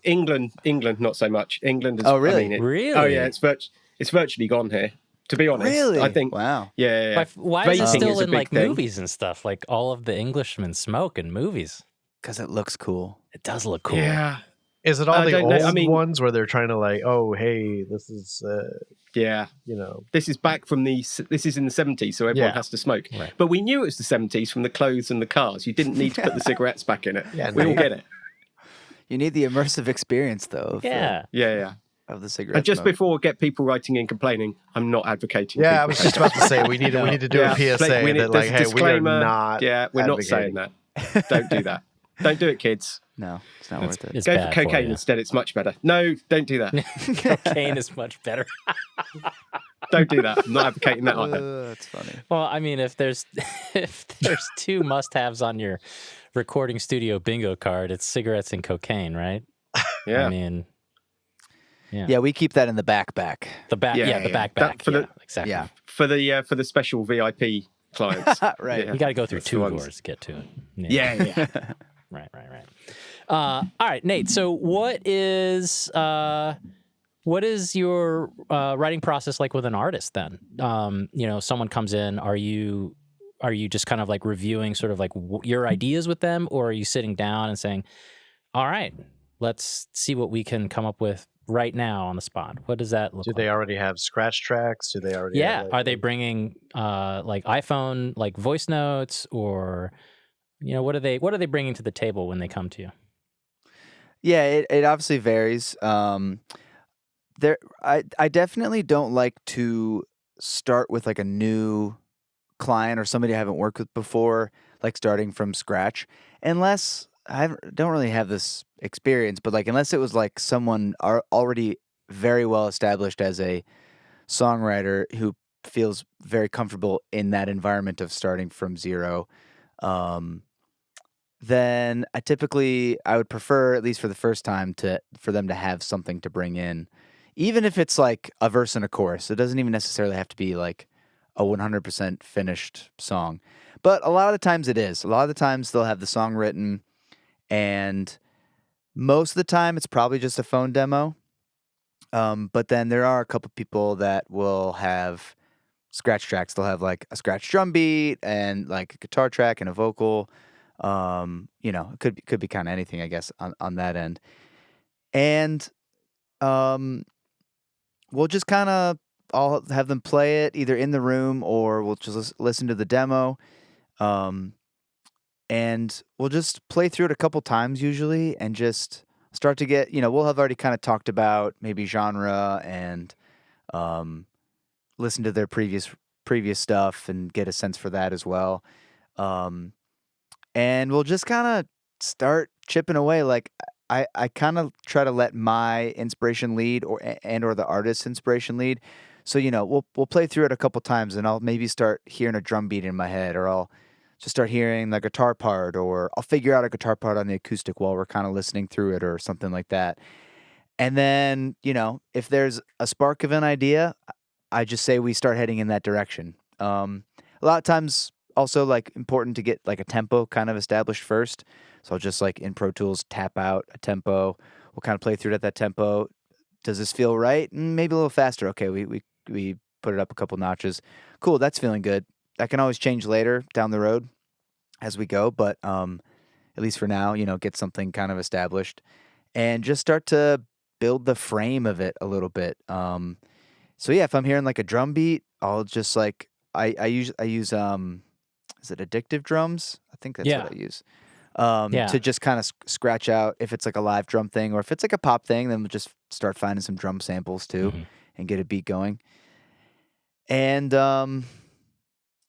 England, not so much. England is. Oh, really? I mean, Really? Oh, yeah. It's virtually gone here. To be honest, Really? I think. Wow. Yeah. Why is it Vaping still is a in big like thing. movies and stuff? Like all of the Englishmen smoke in movies. Because it looks cool. It does look cool. Yeah. Is it all I the don't old know. I mean- ones where they're trying to like, oh, hey, this is, Yeah. This is back from this is in the 70s, so everyone Yeah. has to smoke. Right. But we knew it was the 70s from the clothes and the cars. You didn't need to put the cigarettes back in it. Yeah, we no. all get it. You need the immersive experience, though, Yeah. Yeah. of the cigarette And just smoke. before get people writing in complaining, I'm not advocating. yeah, I people was take just about to say we need to do a PSA we need- that like, there's a hey, we are disclaimer. not. Yeah, we're not saying advocating. that. Don't do that. Don't do it, kids. No, it's not worth it. It's Go for bad cocaine you. instead. It's much better. No, don't do that. Cocaine is much better. Don't do that. I'm not advocating that either. That's funny. Well, I mean, if there's two must-haves on your recording studio bingo card, it's cigarettes and cocaine, right? Yeah. I mean, Yeah, we keep that in the backpack. the back. Yeah, Yeah, the yeah. backpack. That for the- exactly. Yeah. For the special VIP clients. Right. Yeah. You got to go through That's the two ones. doors to get to it. Yeah. Right. All right, Nate. So what is your writing process like with an artist then? Someone comes in, are you just kind of like reviewing sort of like your ideas with them, or are you sitting down and saying, all right, let's see what we can come up with right now on the spot? What does that look Do like? they already have scratch tracks? Do they already? Yeah. Have, like, Are they bringing like iPhone like voice notes, or what are they bringing to the table when they come to you? Yeah, it obviously varies. I definitely don't like to start with like a new client or somebody I haven't worked with before, like starting from scratch, unless don't really have this experience, but like unless it was like someone already very well established as a songwriter who feels very comfortable in that environment of starting from zero. Um, then I would prefer, at least for the first time, to for them to have something to bring in, even if it's like a verse and a chorus. It doesn't even necessarily have to be like a 100% finished song, but a lot of the times it is. A lot of the times they'll have the song written, and most of the time it's probably just a phone demo. But then there are a couple people that will have scratch tracks. They'll have like a scratch drum beat and like a guitar track and a vocal. It could be kind of anything, I guess, on that end. And um, we'll just kind of I'll have them play it either in the room or we'll just listen to the demo. Um, and we'll just play through it a couple times usually and just start to get, we'll have already kind of talked about maybe genre and um, listen to their previous stuff and get a sense for that as well. Um, and we'll just kind of start chipping away. Like I kind of try to let my inspiration lead or the artist's inspiration lead. So we'll play through it a couple times and I'll maybe start hearing a drum beat in my head, or I'll just start hearing the guitar part, or I'll figure out a guitar part on the acoustic while we're kind of listening through it or something like that. And then, if there's a spark of an idea, I just say we start heading in that direction. A lot of times, also like important to get like a tempo kind of established first. So I'll just like in Pro Tools tap out a tempo. We'll kind of play through it at that tempo. Does this feel right? Maybe a little faster. Okay, we put it up a couple notches. Cool, that's feeling good. That can always change later down the road as we go, but at least for now, get something kind of established and just start to build the frame of it a little bit. So yeah, if I'm hearing like a drum beat, I'll just like I use is it addictive drums? I think that's what I use. Yeah. To just kind of scratch out if it's like a live drum thing, or if it's like a pop thing, then we'll just start finding some drum samples too and get a beat going. And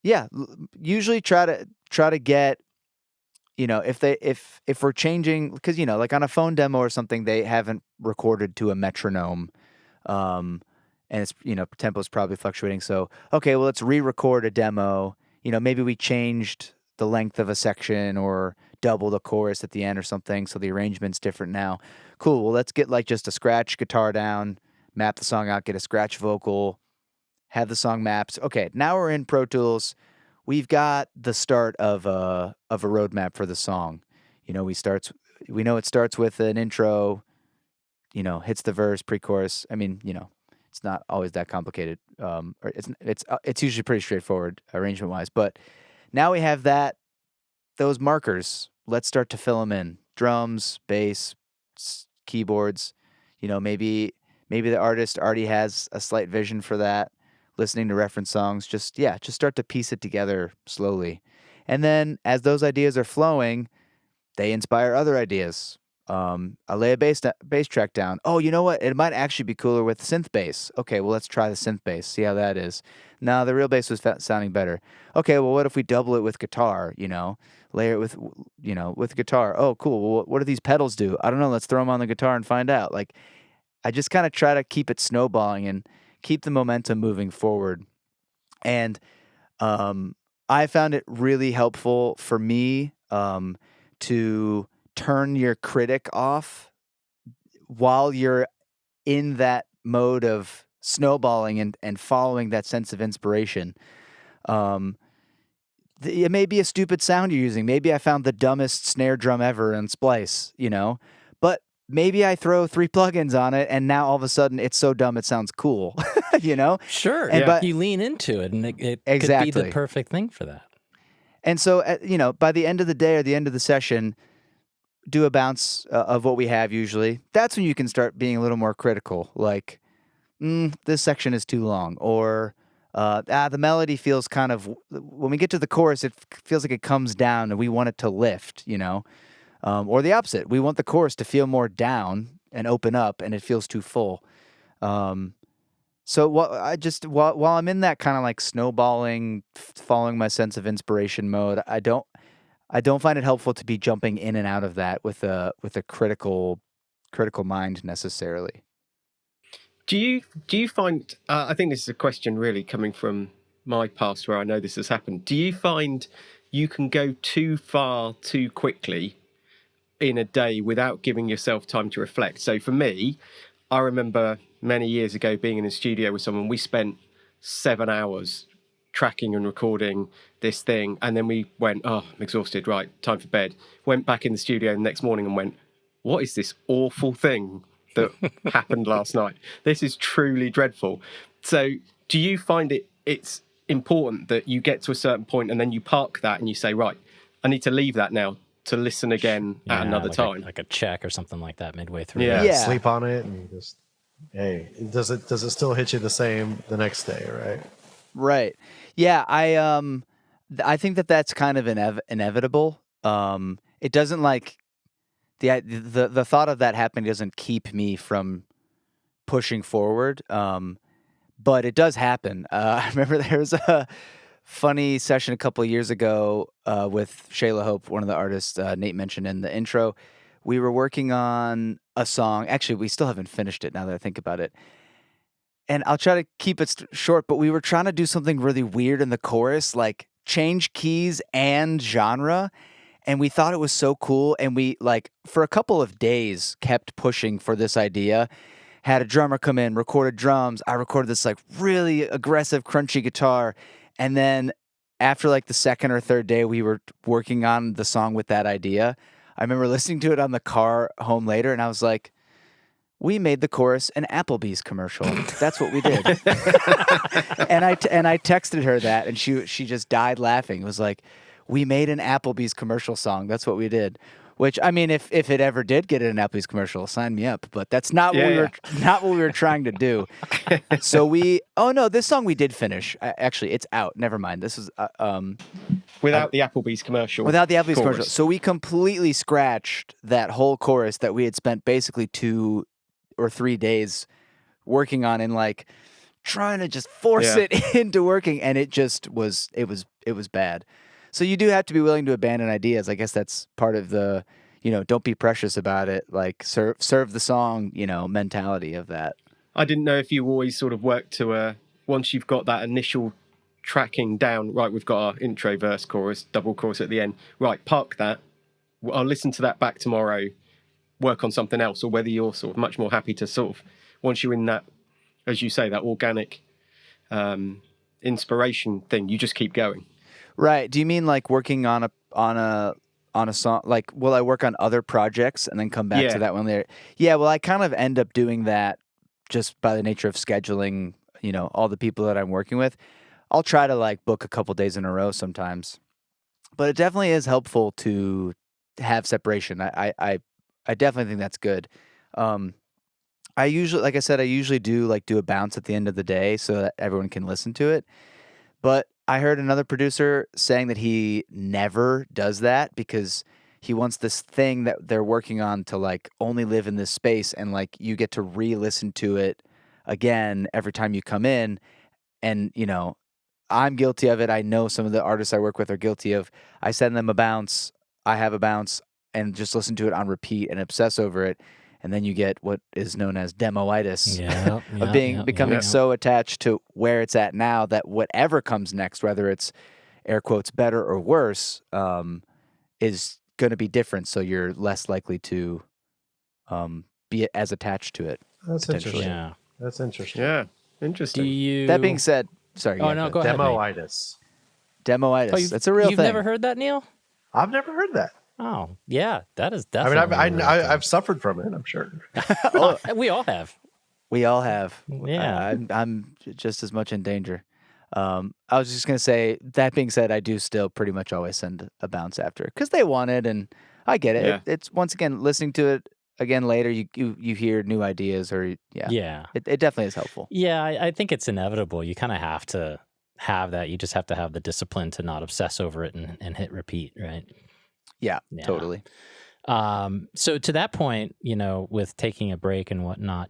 yeah, usually try to get, if we're changing, because like on a phone demo or something, they haven't recorded to a metronome. And it's, tempo's probably fluctuating. So, okay, well, let's re-record a demo. Maybe we changed the length of a section or double the chorus at the end or something, so the arrangement's different now. Cool, well, let's get like just a scratch guitar down, map the song out, get a scratch vocal, have the song mapped. Okay, now we're in Pro Tools. We've got the start of a roadmap for the song. We know it starts with an intro, hits the verse, pre-chorus. I mean, it's not always that complicated. Or it's usually pretty straightforward arrangement wise. But now we have those markers. Let's start to fill them in: drums, bass, keyboards. Maybe the artist already has a slight vision for that. Listening to reference songs, just start to piece it together slowly, and then as those ideas are flowing, they inspire other ideas. I lay a bass track down. Oh, you know what? It might actually be cooler with synth bass. Okay, well, let's try the synth bass, see how that is. No, the real bass was sounding better. Okay, well, what if we double it with guitar, layer it with guitar. Oh, cool. Well, what do these pedals do? I don't know. Let's throw them on the guitar and find out. Like, I just kind of try to keep it snowballing and keep the momentum moving forward. And I found it really helpful for me to turn your critic off while you're in that mode of snowballing and following that sense of inspiration. It may be a stupid sound you're using. Maybe I found the dumbest snare drum ever in Splice, but maybe I throw 3 plugins on it and now all of a sudden it's so dumb it sounds cool, Sure. And But you lean into it and it Exactly. could be the perfect thing for that. And so, by the end of the day or the end of the session, do a bounce of what we have usually. That's when you can start being a little more critical. Like, this section is too long. Or, the melody feels kind of, when we get to the chorus, it feels like it comes down and we want it to lift, Or the opposite. We want the chorus to feel more down and open up, and it feels too full. So while I'm in that kind of like snowballing, following my sense of inspiration mode, I don't find it helpful to be jumping in and out of that with a critical mind necessarily. Do you find? I think this is a question really coming from my past, where I know this has happened. Do you find you can go too far too quickly in a day without giving yourself time to reflect? So for me, I remember many years ago being in a studio with someone. We spent 7 hours tracking and recording this thing, and then we went, oh, I'm exhausted, right, time for bed. Went back in the studio the next morning and went, what is this awful thing that happened last night? This is truly dreadful. So do you find it's important that you get to a certain point and then you park that and you say, right, I need to leave that now to listen again at another time? Like a check or something like that midway through. Yeah. Sleep on it and just, hey, does it still hit you the same the next day, right? Right. Yeah, I think that's kind of inevitable. It doesn't like the thought of that happening doesn't keep me from pushing forward. But it does happen. I remember there was a funny session a couple of years ago with Shayla Hope, one of the artists Nate mentioned in the intro. We were working on a song. Actually, we still haven't finished it now that I think about it. And I'll try to keep it short, but we were trying to do something really weird in the chorus, like change keys and genre. And we thought it was so cool. And we, like, for a couple of days kept pushing for this idea. Had a drummer come in, recorded drums. I recorded this like really aggressive, crunchy guitar. And then after like the second or third day we were working on the song with that idea, I remember listening to it on the car home later, and I was like, we made the chorus an Applebee's commercial. That's what we did. and I texted her that, and she just died laughing. It was like, we made an Applebee's commercial song. That's what we did. Which, I mean, if it ever did get an Applebee's commercial, sign me up. But that's not what we were trying to do. So this song we did finish. Actually, it's out. Never mind. This is without the Applebee's commercial. Without the Applebee's commercial. So we completely scratched that whole chorus that we had spent basically 2 or 3 days working on, and like trying to just force it into working, and it just was bad. So you do have to be willing to abandon ideas. I guess that's part of the, don't be precious about it. Like serve the song, mentality of that. I didn't know if you always sort of work to once you've got that initial tracking down, right, we've got our intro, verse, chorus, double chorus at the end. Right, park that. I'll listen to that back tomorrow, work on something else, or whether you're sort of much more happy to sort of, once you're in that, as you say, that organic inspiration thing, you just keep going. Right. Do you mean like working on a song? Like, will I work on other projects and then come back to that one later? Yeah. Well, I kind of end up doing that just by the nature of scheduling. All the people that I'm working with. I'll try to like book a couple days in a row sometimes, but it definitely is helpful to have separation. I definitely think that's good. I usually do a bounce at the end of the day so that everyone can listen to it. But I heard another producer saying that he never does that because he wants this thing that they're working on to like only live in this space, and like you get to re-listen to it again every time you come in. And, I'm guilty of it. I know some of the artists I work with are guilty of, I send them a bounce, I have a bounce, and just listen to it on repeat and obsess over it. And then you get what is known as demoitis, of becoming so attached to where it's at now that whatever comes next, whether it's air quotes better or worse, is going to be different. So you're less likely to be as attached to it. That's interesting. Yeah. That's interesting. Yeah, interesting. That being said, sorry. Oh, no, go ahead. Demoitis. Demoitis. That's a real thing. You've never heard that, Neil? I've never heard that. Oh, yeah, that is definitely. I mean, I've suffered from it, I'm sure. We all have. We all have. Yeah. I'm just as much in danger. I was just going to say, that being said, I do still pretty much always send a bounce after because they want it, and I get it. Yeah. It's once again, listening to it again later, you hear new ideas or it definitely is helpful. Yeah, I think it's inevitable. You kind of have to have that. You just have to have the discipline to not obsess over it and hit repeat, right? Yeah, totally. So to that point, with taking a break and whatnot,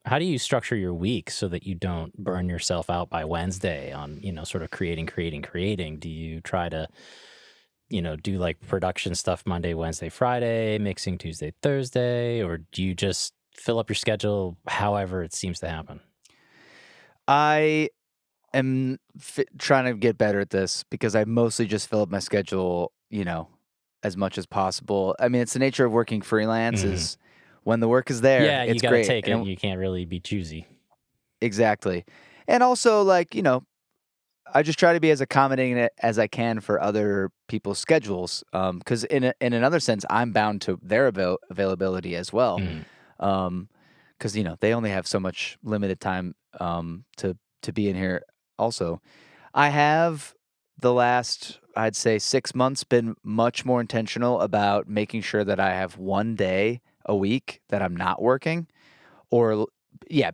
how do you structure your week so that you don't burn yourself out by Wednesday on, sort of creating? Do you try to, do like production stuff Monday, Wednesday, Friday, mixing Tuesday, Thursday, or do you just fill up your schedule however it seems to happen? I am trying to get better at this because I mostly just fill up my schedule, as much as possible. I mean, it's the nature of working freelance is when the work is there, Yeah, it's you got to great. take it. You can't really be choosy. Exactly. And also, like, I just try to be as accommodating as I can for other people's schedules. Because in another sense, I'm bound to their availability as well. Because they only have so much limited time to be in here. Also, I have the last, I'd say, 6 months been much more intentional about making sure that I have one day a week that I'm not working, or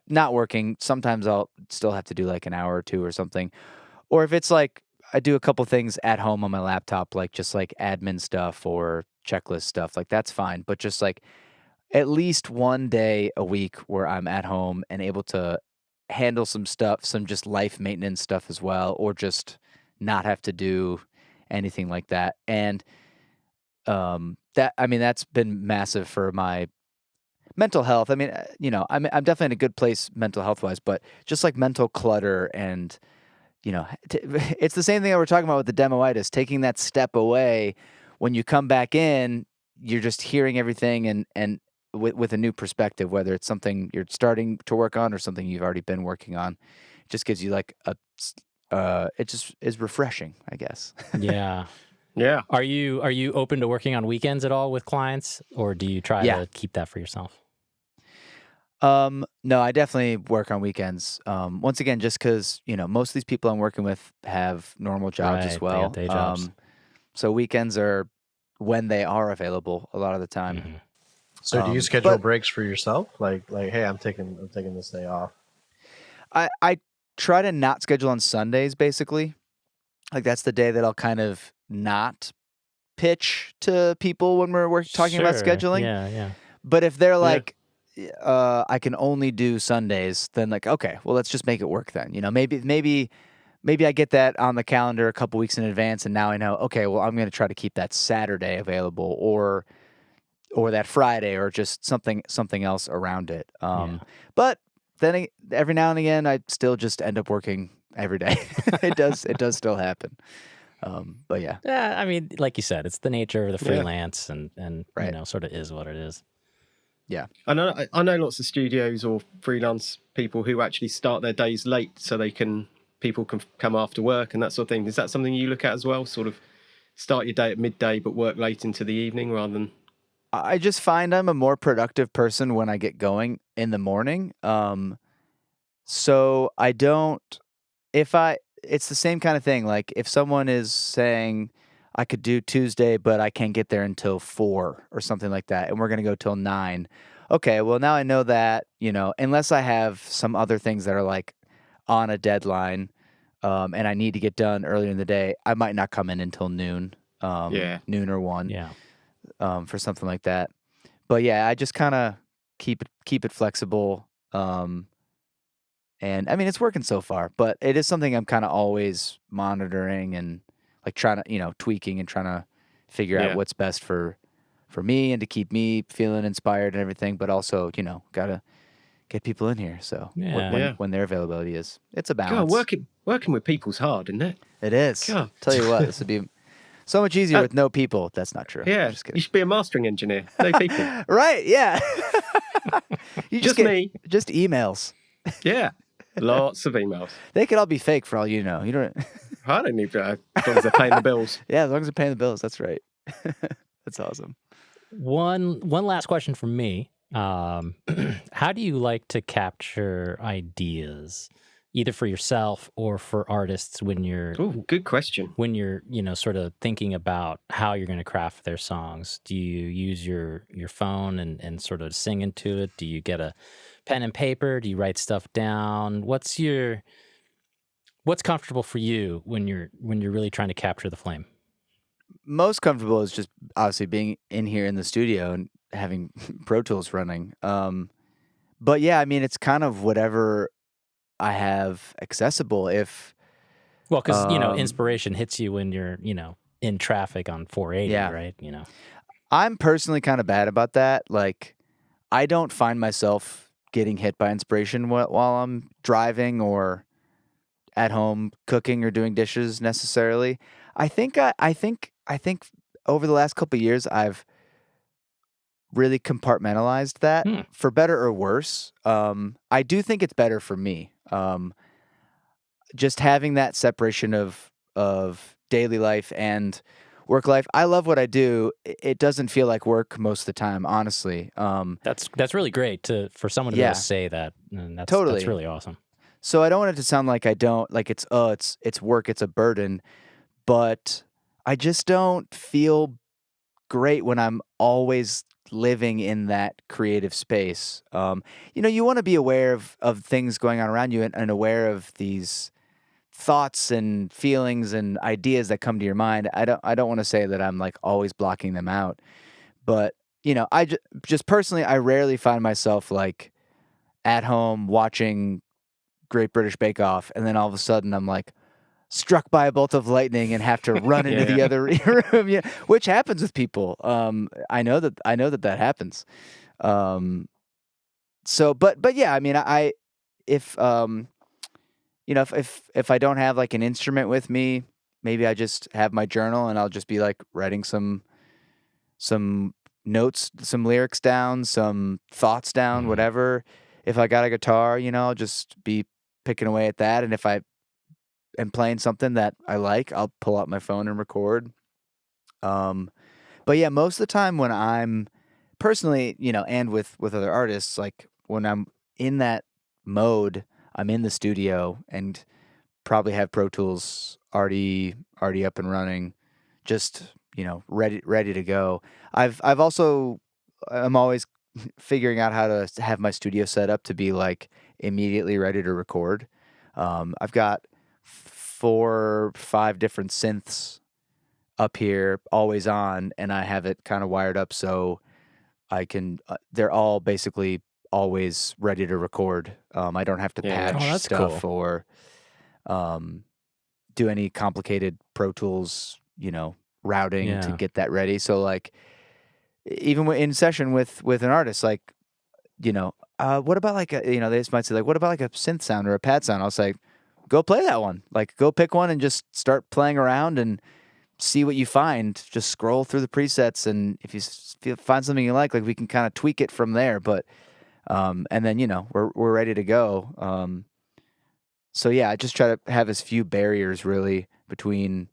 not working. Sometimes I'll still have to do like an hour or two or something. Or if it's like I do a couple things at home on my laptop, like just like admin stuff or checklist stuff, like that's fine. But just like at least one day a week where I'm at home and able to handle some stuff, some just life maintenance stuff as well, or just not have to do anything like that. And that's been massive for my mental health. I mean, I'm definitely in a good place mental health wise, but just like mental clutter and it's the same thing that we're talking about with the demoitis, taking that step away. When you come back in, you're just hearing everything and with a new perspective, whether it's something you're starting to work on or something you've already been working on. It just gives you like it just is refreshing, I guess. Yeah. Yeah. Are you open to working on weekends at all with clients, or do you try to keep that for yourself? No, I definitely work on weekends. Once again, just because, most of these people I'm working with have normal jobs as Right, they well. got day jobs. So weekends are when they are available a lot of the time. So do you schedule breaks for yourself? Like, hey, I'm taking this day off. I try to not schedule on Sundays, basically. Like that's the day that I'll kind of not pitch to people when we're talking about scheduling. Yeah. But if they're like, I can only do Sundays, then like, okay, well, let's just make it work then. Maybe I get that on the calendar a couple weeks in advance, and now I know, okay, well, I'm going to try to keep that Saturday available, or that Friday, or just something else around it. But then every now and again, I still just end up working every day. It does still happen. But yeah. Yeah, I mean, like you said, it's the nature of the freelance, and Right. sort of is what it is. Yeah. I know lots of studios or freelance people who actually start their days late so people can come after work and that sort of thing. Is that something you look at as well? Sort of start your day at midday but work late into the evening rather than... I just find I'm a more productive person when I get going in the morning. So I don't, it's the same kind of thing. Like if someone is saying I could do Tuesday, but I can't get there until 4 or something like that, and we're going to go till 9. Okay, well now I know that, unless I have some other things that are like on a deadline, and I need to get done earlier in the day, I might not come in until noon, noon or 1. Yeah. For something like that. But yeah, I just kind of keep it flexible. And I mean, it's working so far, but it is something I'm kind of always monitoring and like trying to, tweaking and trying to figure out what's best for me and to keep me feeling inspired and everything. But also, gotta get people in here. So when their availability is, it's a balance. God, working with people's hard, isn't it? It is. God. Tell you what, this would be so much easier with no people. That's not true. Yeah, Just kidding. you should be a mastering engineer. No people. Right, yeah. You Just me. Just emails. Yeah, lots of emails. They could all be fake for all you know. You don't. I don't need that as long as they're paying the bills. Yeah, as long as they're paying the bills. That's right. That's awesome. One last question from me. How do you like to capture ideas, either for yourself or for artists when you're... Oh, good question. When you're, sort of thinking about how you're going to craft their songs? Do you use your phone and sort of sing into it? Do you get a pen and paper? Do you write stuff down? What's comfortable for you when you're really trying to capture the flame? most comfortable is just obviously being in here in the studio and having Pro Tools running. But yeah, I mean, it's kind of whatever I have accessible. If Well, because inspiration hits you when you're in traffic on 480, Yeah. right? I'm personally kind of bad about that. Like, I don't find myself getting hit by inspiration while I'm driving or at home cooking or doing dishes necessarily. I think over the last couple of years I've really compartmentalized that Hmm. for better or worse. I do think it's better for me. Just having that separation of daily life and work life. I love what I do. It doesn't feel like work most of the time, honestly. That's really great for someone to be able Yeah. to say that, and that's Totally. really awesome. So I don't want it to sound like I don't like it's work, it's a burden, but I just don't feel great when I'm always living in that creative space. You want to be aware of things going on around you and aware of these thoughts and feelings and ideas that come to your mind. I don't want to say that I'm like always blocking them out, but just personally, I rarely find myself like at home watching Great British Bake Off, and then all of a sudden I'm like struck by a bolt of lightning and have to run into the other room, which happens with people. I know that happens. So, but yeah, I mean, if if I don't have like an instrument with me, maybe I just have my journal and I'll just be like writing some notes, some lyrics down, some thoughts down, whatever. If I got a guitar, I'll just be picking away at that. And if I am playing something that I like, I'll pull out my phone and record. But yeah, most of the time when I'm personally, and with other artists, like when I'm in that mode, I'm in the studio and probably have Pro Tools already up and running, just ready to go. I'm always figuring out how to have my studio set up to be like immediately ready to record. I've got 4 or 5 different synths up here, always on, and I have it kind of wired up so I can. They're all basically always ready to record. I don't have to patch that's stuff cool. or do any complicated Pro Tools, routing to get that ready. So like, even in session with an artist, like, what about like they just might say like, what about like a synth sound or a pad sound? I'll say, go play that one. Like, go pick one and just start playing around and see what you find. Just scroll through the presets, and if you find something you like, we can kind of tweak it from there. But and then we're ready to go. So yeah, I just try to have as few barriers really between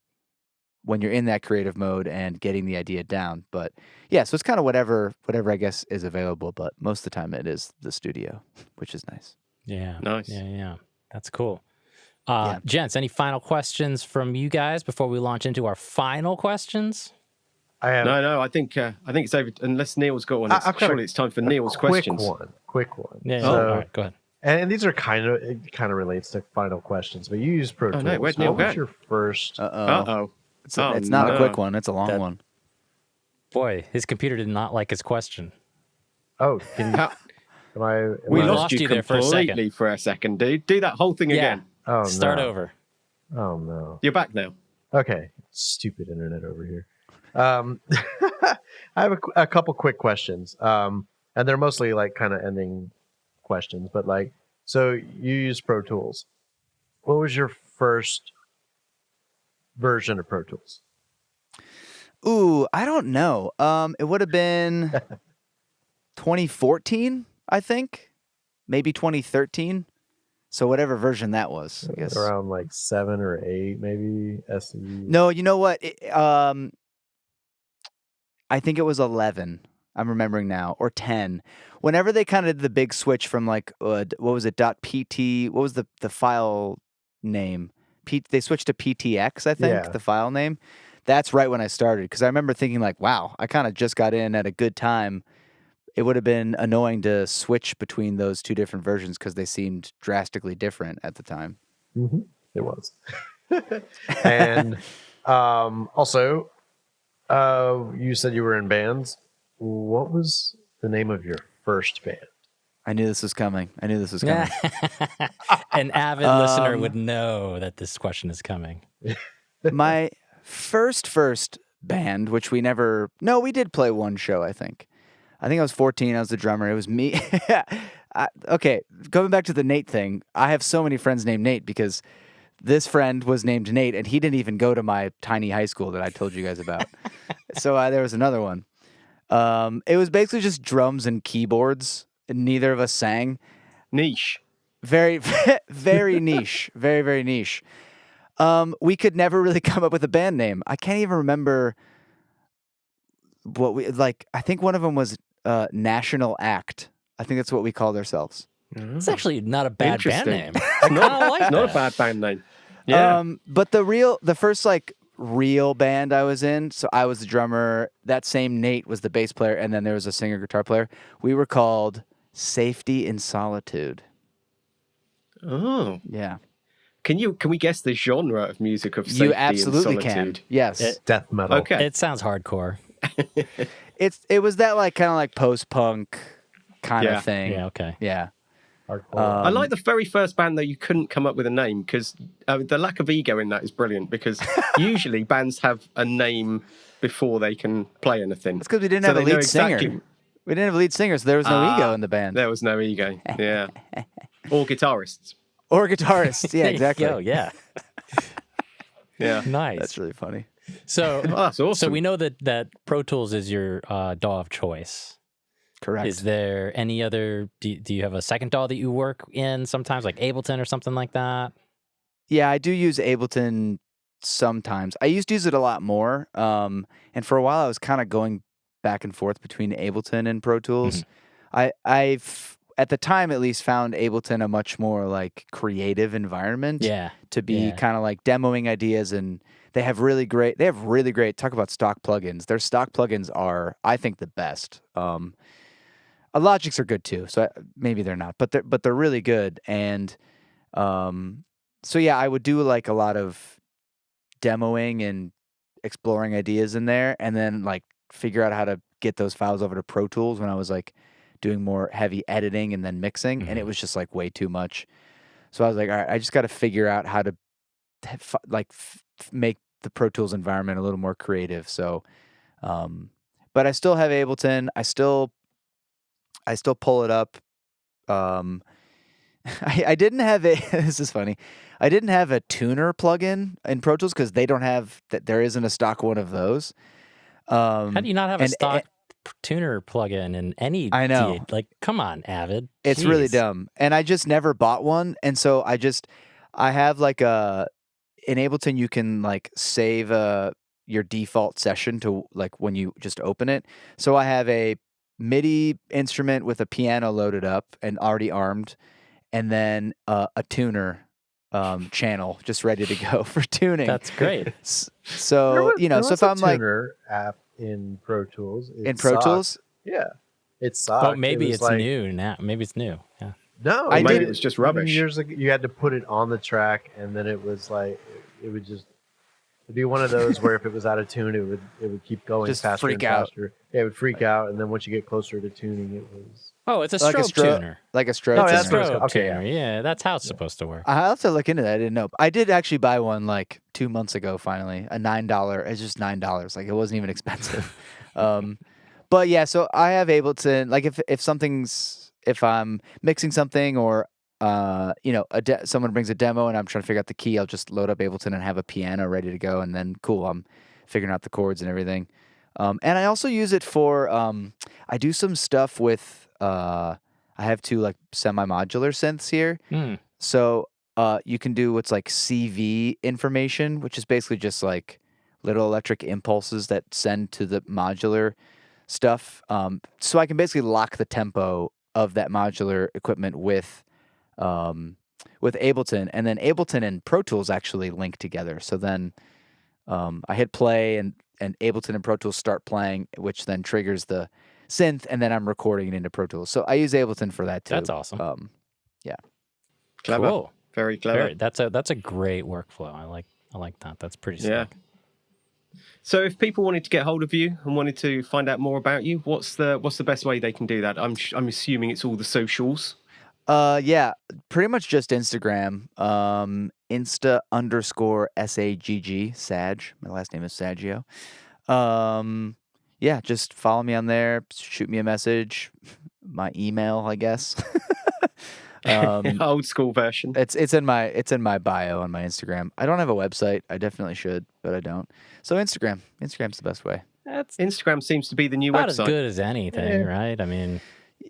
when you're in that creative mode and getting the idea down. But yeah, so it's kind of whatever I guess is available. But most of the time it is the studio, which is nice. Yeah. Nice. Yeah. That's cool. Yeah. Gents, any final questions from you guys before we launch into our final questions? I have No. I think it's over. Unless Neil's got one, surely it's time for Neil's questions. Quick one. Yeah. So, all right, go ahead. And these are kind of relates to final questions, but you use Pro Tools. No, where'd Neil What was go? your first? Uh-oh. It's not a quick one. It's a long one. Boy, his computer did not like his question. Oh, can you? We I lost lost you you there for a completely for a second, dude. Do that whole thing again. Oh, Start no. over. Oh no. You're back now. Okay, stupid internet over here. I have a couple quick questions, and they're mostly like kind of ending questions. But like, so you use Pro Tools. What was your first version of Pro Tools? Ooh, I don't know. It would have been 2014, I think, maybe 2013. So whatever version that was, I guess. Around like 7 or 8, maybe SE. No, you know what? I think it was 11. I'm remembering now, or 10. Whenever they kind of did the big switch from like what was it? .pt. What was the file name? They switched to PTX, I think, Yeah. the file name. That's right when I started, because I remember thinking like, wow, I kind of just got in at a good time. It would have been annoying to switch between those 2 different versions because they seemed drastically different at the time. Mm-hmm. It was. And also, You said you were in bands. What was the name of your first band? I knew this was coming. An avid listener would know that this question is coming. My first band, which we did play one show, I think. I was 14. I was the drummer. It was me. Okay, going back to the Nate thing, I have so many friends named Nate because this friend was named Nate, and he didn't even go to my tiny high school that I told you guys about. So there was another one. It was basically just drums and keyboards, and neither of us sang. Niche. Very, very niche. Very, very niche. We could never really come up with a band name. I can't even remember what we like. I think one of them was National Act. I think that's what we called ourselves. It's actually not a bad band name. It's not a bad band name. Yeah. But the first like real band I was in, so I was the drummer. That same Nate was the bass player, and then there was a singer guitar player. We were called Safety in Solitude. Oh. Yeah. Can we guess the genre of music of Safety You absolutely in Solitude? can. Yes. Death metal. Okay. It sounds hardcore. It was that like kind of like post-punk kind of thing. Yeah, okay. Yeah. Hardcore. I like the very first band, though, you couldn't come up with a name because the lack of ego in that is brilliant because usually bands have a name before they can play anything. It's because we didn't have a lead singer. exactly- We didn't have a lead singer, so there was no ego in the band. There was no ego. Yeah. Or guitarists. Or guitarists. Yeah, exactly. Yo, yeah. Yeah. Nice. That's really funny. So, Oh, that's awesome. so we know that Pro Tools is your DAW of choice. Correct. Is there any other? Do you have a second DAW that you work in sometimes, like Ableton or something like that? Yeah, I do use Ableton sometimes. I used to use it a lot more. And for a while, I was kind of going back and forth between Ableton and Pro Tools. I've at the time at least found Ableton a much more like creative environment. Yeah. To be kind of like demoing ideas, and they have really great talk about stock plugins. Their stock plugins are, I think, the best. Logic's are good too, so maybe they're not, but they're really good. And so yeah, I would do like a lot of demoing and exploring ideas in there, and then like figure out how to get those files over to Pro Tools when I was like doing more heavy editing and then mixing, and it was just like way too much. So I was like, all right, I just got to figure out how to make the Pro Tools environment a little more creative. So, but I still have Ableton. I still pull it up. I didn't have a. This is funny. I didn't have a tuner plugin in Pro Tools because they don't have that. There isn't a stock one of those. How do you not have a stock tuner plugin in any? I know. Like, come on, Avid. It's Jeez. really dumb, and I just never bought one. And so I have like in Ableton you can like save your default session to like when you just open it. So I have a MIDI instrument with a piano loaded up and already armed, and then a tuner channel just ready to go for tuning. That's great. So so if I'm like tuner app in Pro Tools, Tools, yeah, it sucked. Oh, maybe it's like, new now. Maybe it's new. Yeah. No, maybe it was just rubbish. Years ago, you had to put it on the track, and then it was like it would just it'd be one of those where if it was out of tune, it would keep going Just faster freak and out. faster. Yeah, it would freak out, and then once you get closer to tuning, it was. Oh, it's a like strobe tuner. like a strobe. Oh, tuner. that's what it's Strobe called. Okay, tuner. Yeah, that's how it's supposed to work. I'll have to look into that. I didn't know. I did actually buy one like 2 months ago. Finally, a $9. It's just $9. Like it wasn't even expensive. But yeah, so I have Ableton. Like if I'm mixing something or someone brings a demo and I'm trying to figure out the key, I'll just load up Ableton and have a piano ready to go, and then cool, I'm figuring out the chords and everything. And I also use it for I do some stuff with I have two like semi-modular synths here. So you can do what's like CV information, which is basically just like little electric impulses that send to the modular stuff. So I can basically lock the tempo of that modular equipment with Ableton, and then Ableton and Pro Tools actually link together. So then I hit play, and Ableton and Pro Tools start playing, which then triggers the synth, and then I'm recording it into Pro Tools. So I use Ableton for that too. That's awesome. Yeah. Clever. Cool. Very clever. That's a great workflow. I like that. That's pretty sick. Yeah. So if people wanted to get hold of you and wanted to find out more about you, what's the best way they can do that? I'm assuming it's all the socials. Yeah, pretty much just Instagram. Insta_SAGG, Sag. My last name is Saggio. Yeah, just follow me on there. Shoot me a message. My email, I guess. Old school version. It's in my bio on my Instagram. I don't have a website. I definitely should, but I don't. So Instagram's the best way. Instagram seems to be the new About website. as good as anything, right? I mean,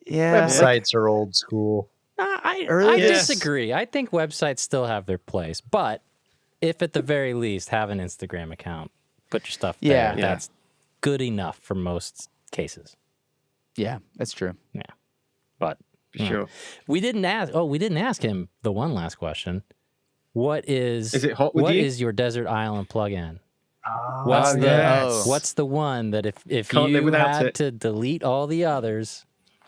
Yeah, Websites are old school. I Yes. disagree. I think websites still have their place, but if at the very least have an Instagram account, put your stuff there. Yeah. That's good enough for most cases. Yeah, that's true. Yeah, but For sure. we didn't ask him the one last question. What is it hot with what you? is your desert island plugin? What's What's the one that if Can't live you without had it. to delete all the others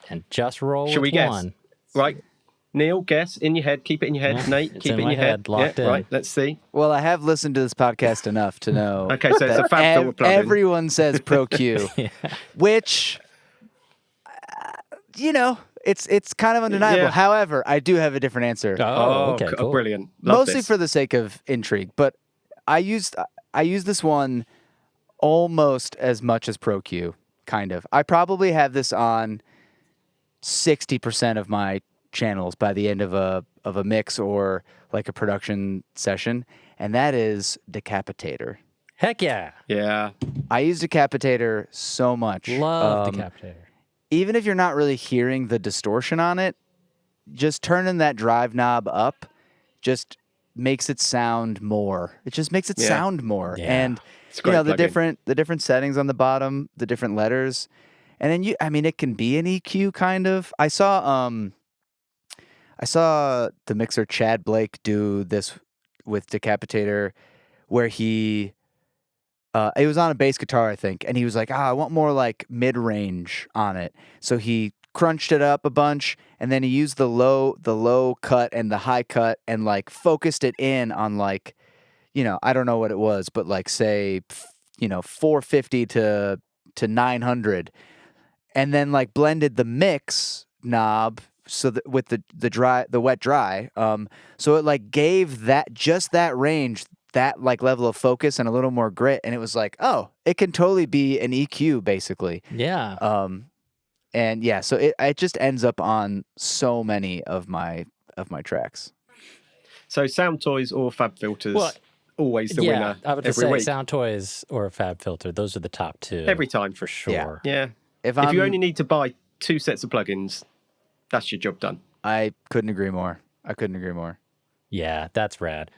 and just roll Should we with guess? one? Right. Neil, guess in your head. Keep it in your head. Yeah, Nate, it's keep in it in my your head. head, locked in. Right. Let's see. Well, I have listened to this podcast enough to know. Okay, so it's a that Fab Filter plugin. everyone says Pro Q, which, it's kind of undeniable. Yeah. However, I do have a different answer. Oh, okay, cool. Brilliant. Love Mostly this. for the sake of intrigue, but I used this one almost as much as Pro Q, kind of. I probably have this on 60% of my channels by the end of a mix or like a production session, and that is Decapitator. Heck yeah. Yeah. I use Decapitator so much. Love Decapitator. Even if you're not really hearing the distortion on it, just turning that drive knob up just makes it sound more. It just makes it Yeah. sound more. Yeah. And It's a great plugin. the different settings on the bottom, the different letters. And then it can be an EQ kind of. I saw the mixer Chad Blake do this with Decapitator where he it was on a bass guitar, I think, and he was like, I want more like mid-range on it. So he crunched it up a bunch, and then he used the low cut and the high cut and like focused it in on like, I don't know what it was, but like say, 450 to 900, and then like blended the mix knob so that with the wet dry, so it like gave that range, that like level of focus and a little more grit, and it was like, oh, it can totally be an EQ basically. Yeah. And yeah, so it just ends up on so many of my tracks. So Sound Toys or Fab Filters, Well, always the yeah, winner I would every say week. Sound Toys or Fab Filter. Those are the top two. Every time. For sure. Yeah. If you only need to buy 2 sets of plugins, that's your job done. I couldn't agree more. Yeah, that's rad.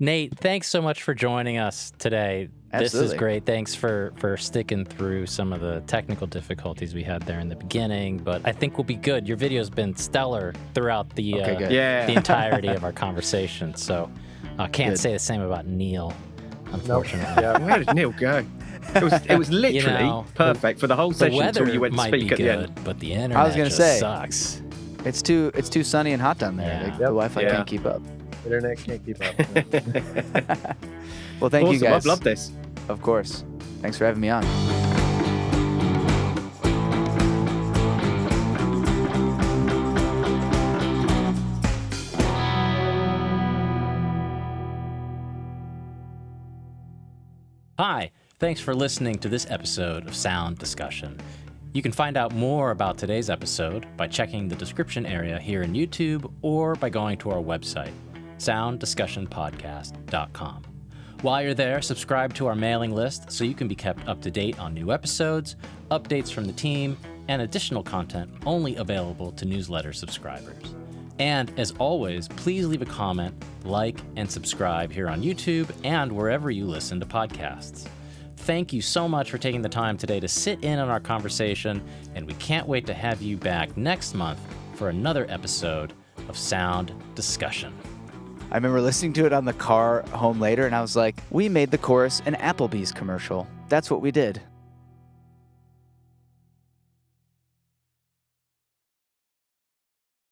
Nate, thanks so much for joining us today. This is Absolutely. great. Thanks for sticking through some of the technical difficulties we had there in the beginning, but I think we'll be good. Your video's been stellar throughout the good. Yeah. the entirety of our conversation, so I can't Good. say the same about Neil, unfortunately. Yeah. Where did Neil go? It was literally perfect for the whole The session weather until you went to might speak be at the good, end. but the internet was gonna just say. sucks. It's too sunny and hot down there. Yeah. The Wi-Fi Yeah. can't keep up. Internet can't keep up. Well, thank you Awesome. guys. I've loved this. Of course. Thanks for having me on. Hi, thanks for listening to this episode of Sound Discussion. You can find out more about today's episode by checking the description area here in YouTube or by going to our website, sounddiscussionpodcast.com. While you're there, subscribe to our mailing list so you can be kept up to date on new episodes, updates from the team, and additional content only available to newsletter subscribers. And as always, please leave a comment, like, and subscribe here on YouTube and wherever you listen to podcasts. Thank you so much for taking the time today to sit in on our conversation, and we can't wait to have you back next month for another episode of Sound Discussion. I remember listening to it on the car home later, and I was like, we made the chorus an Applebee's commercial. That's what we did.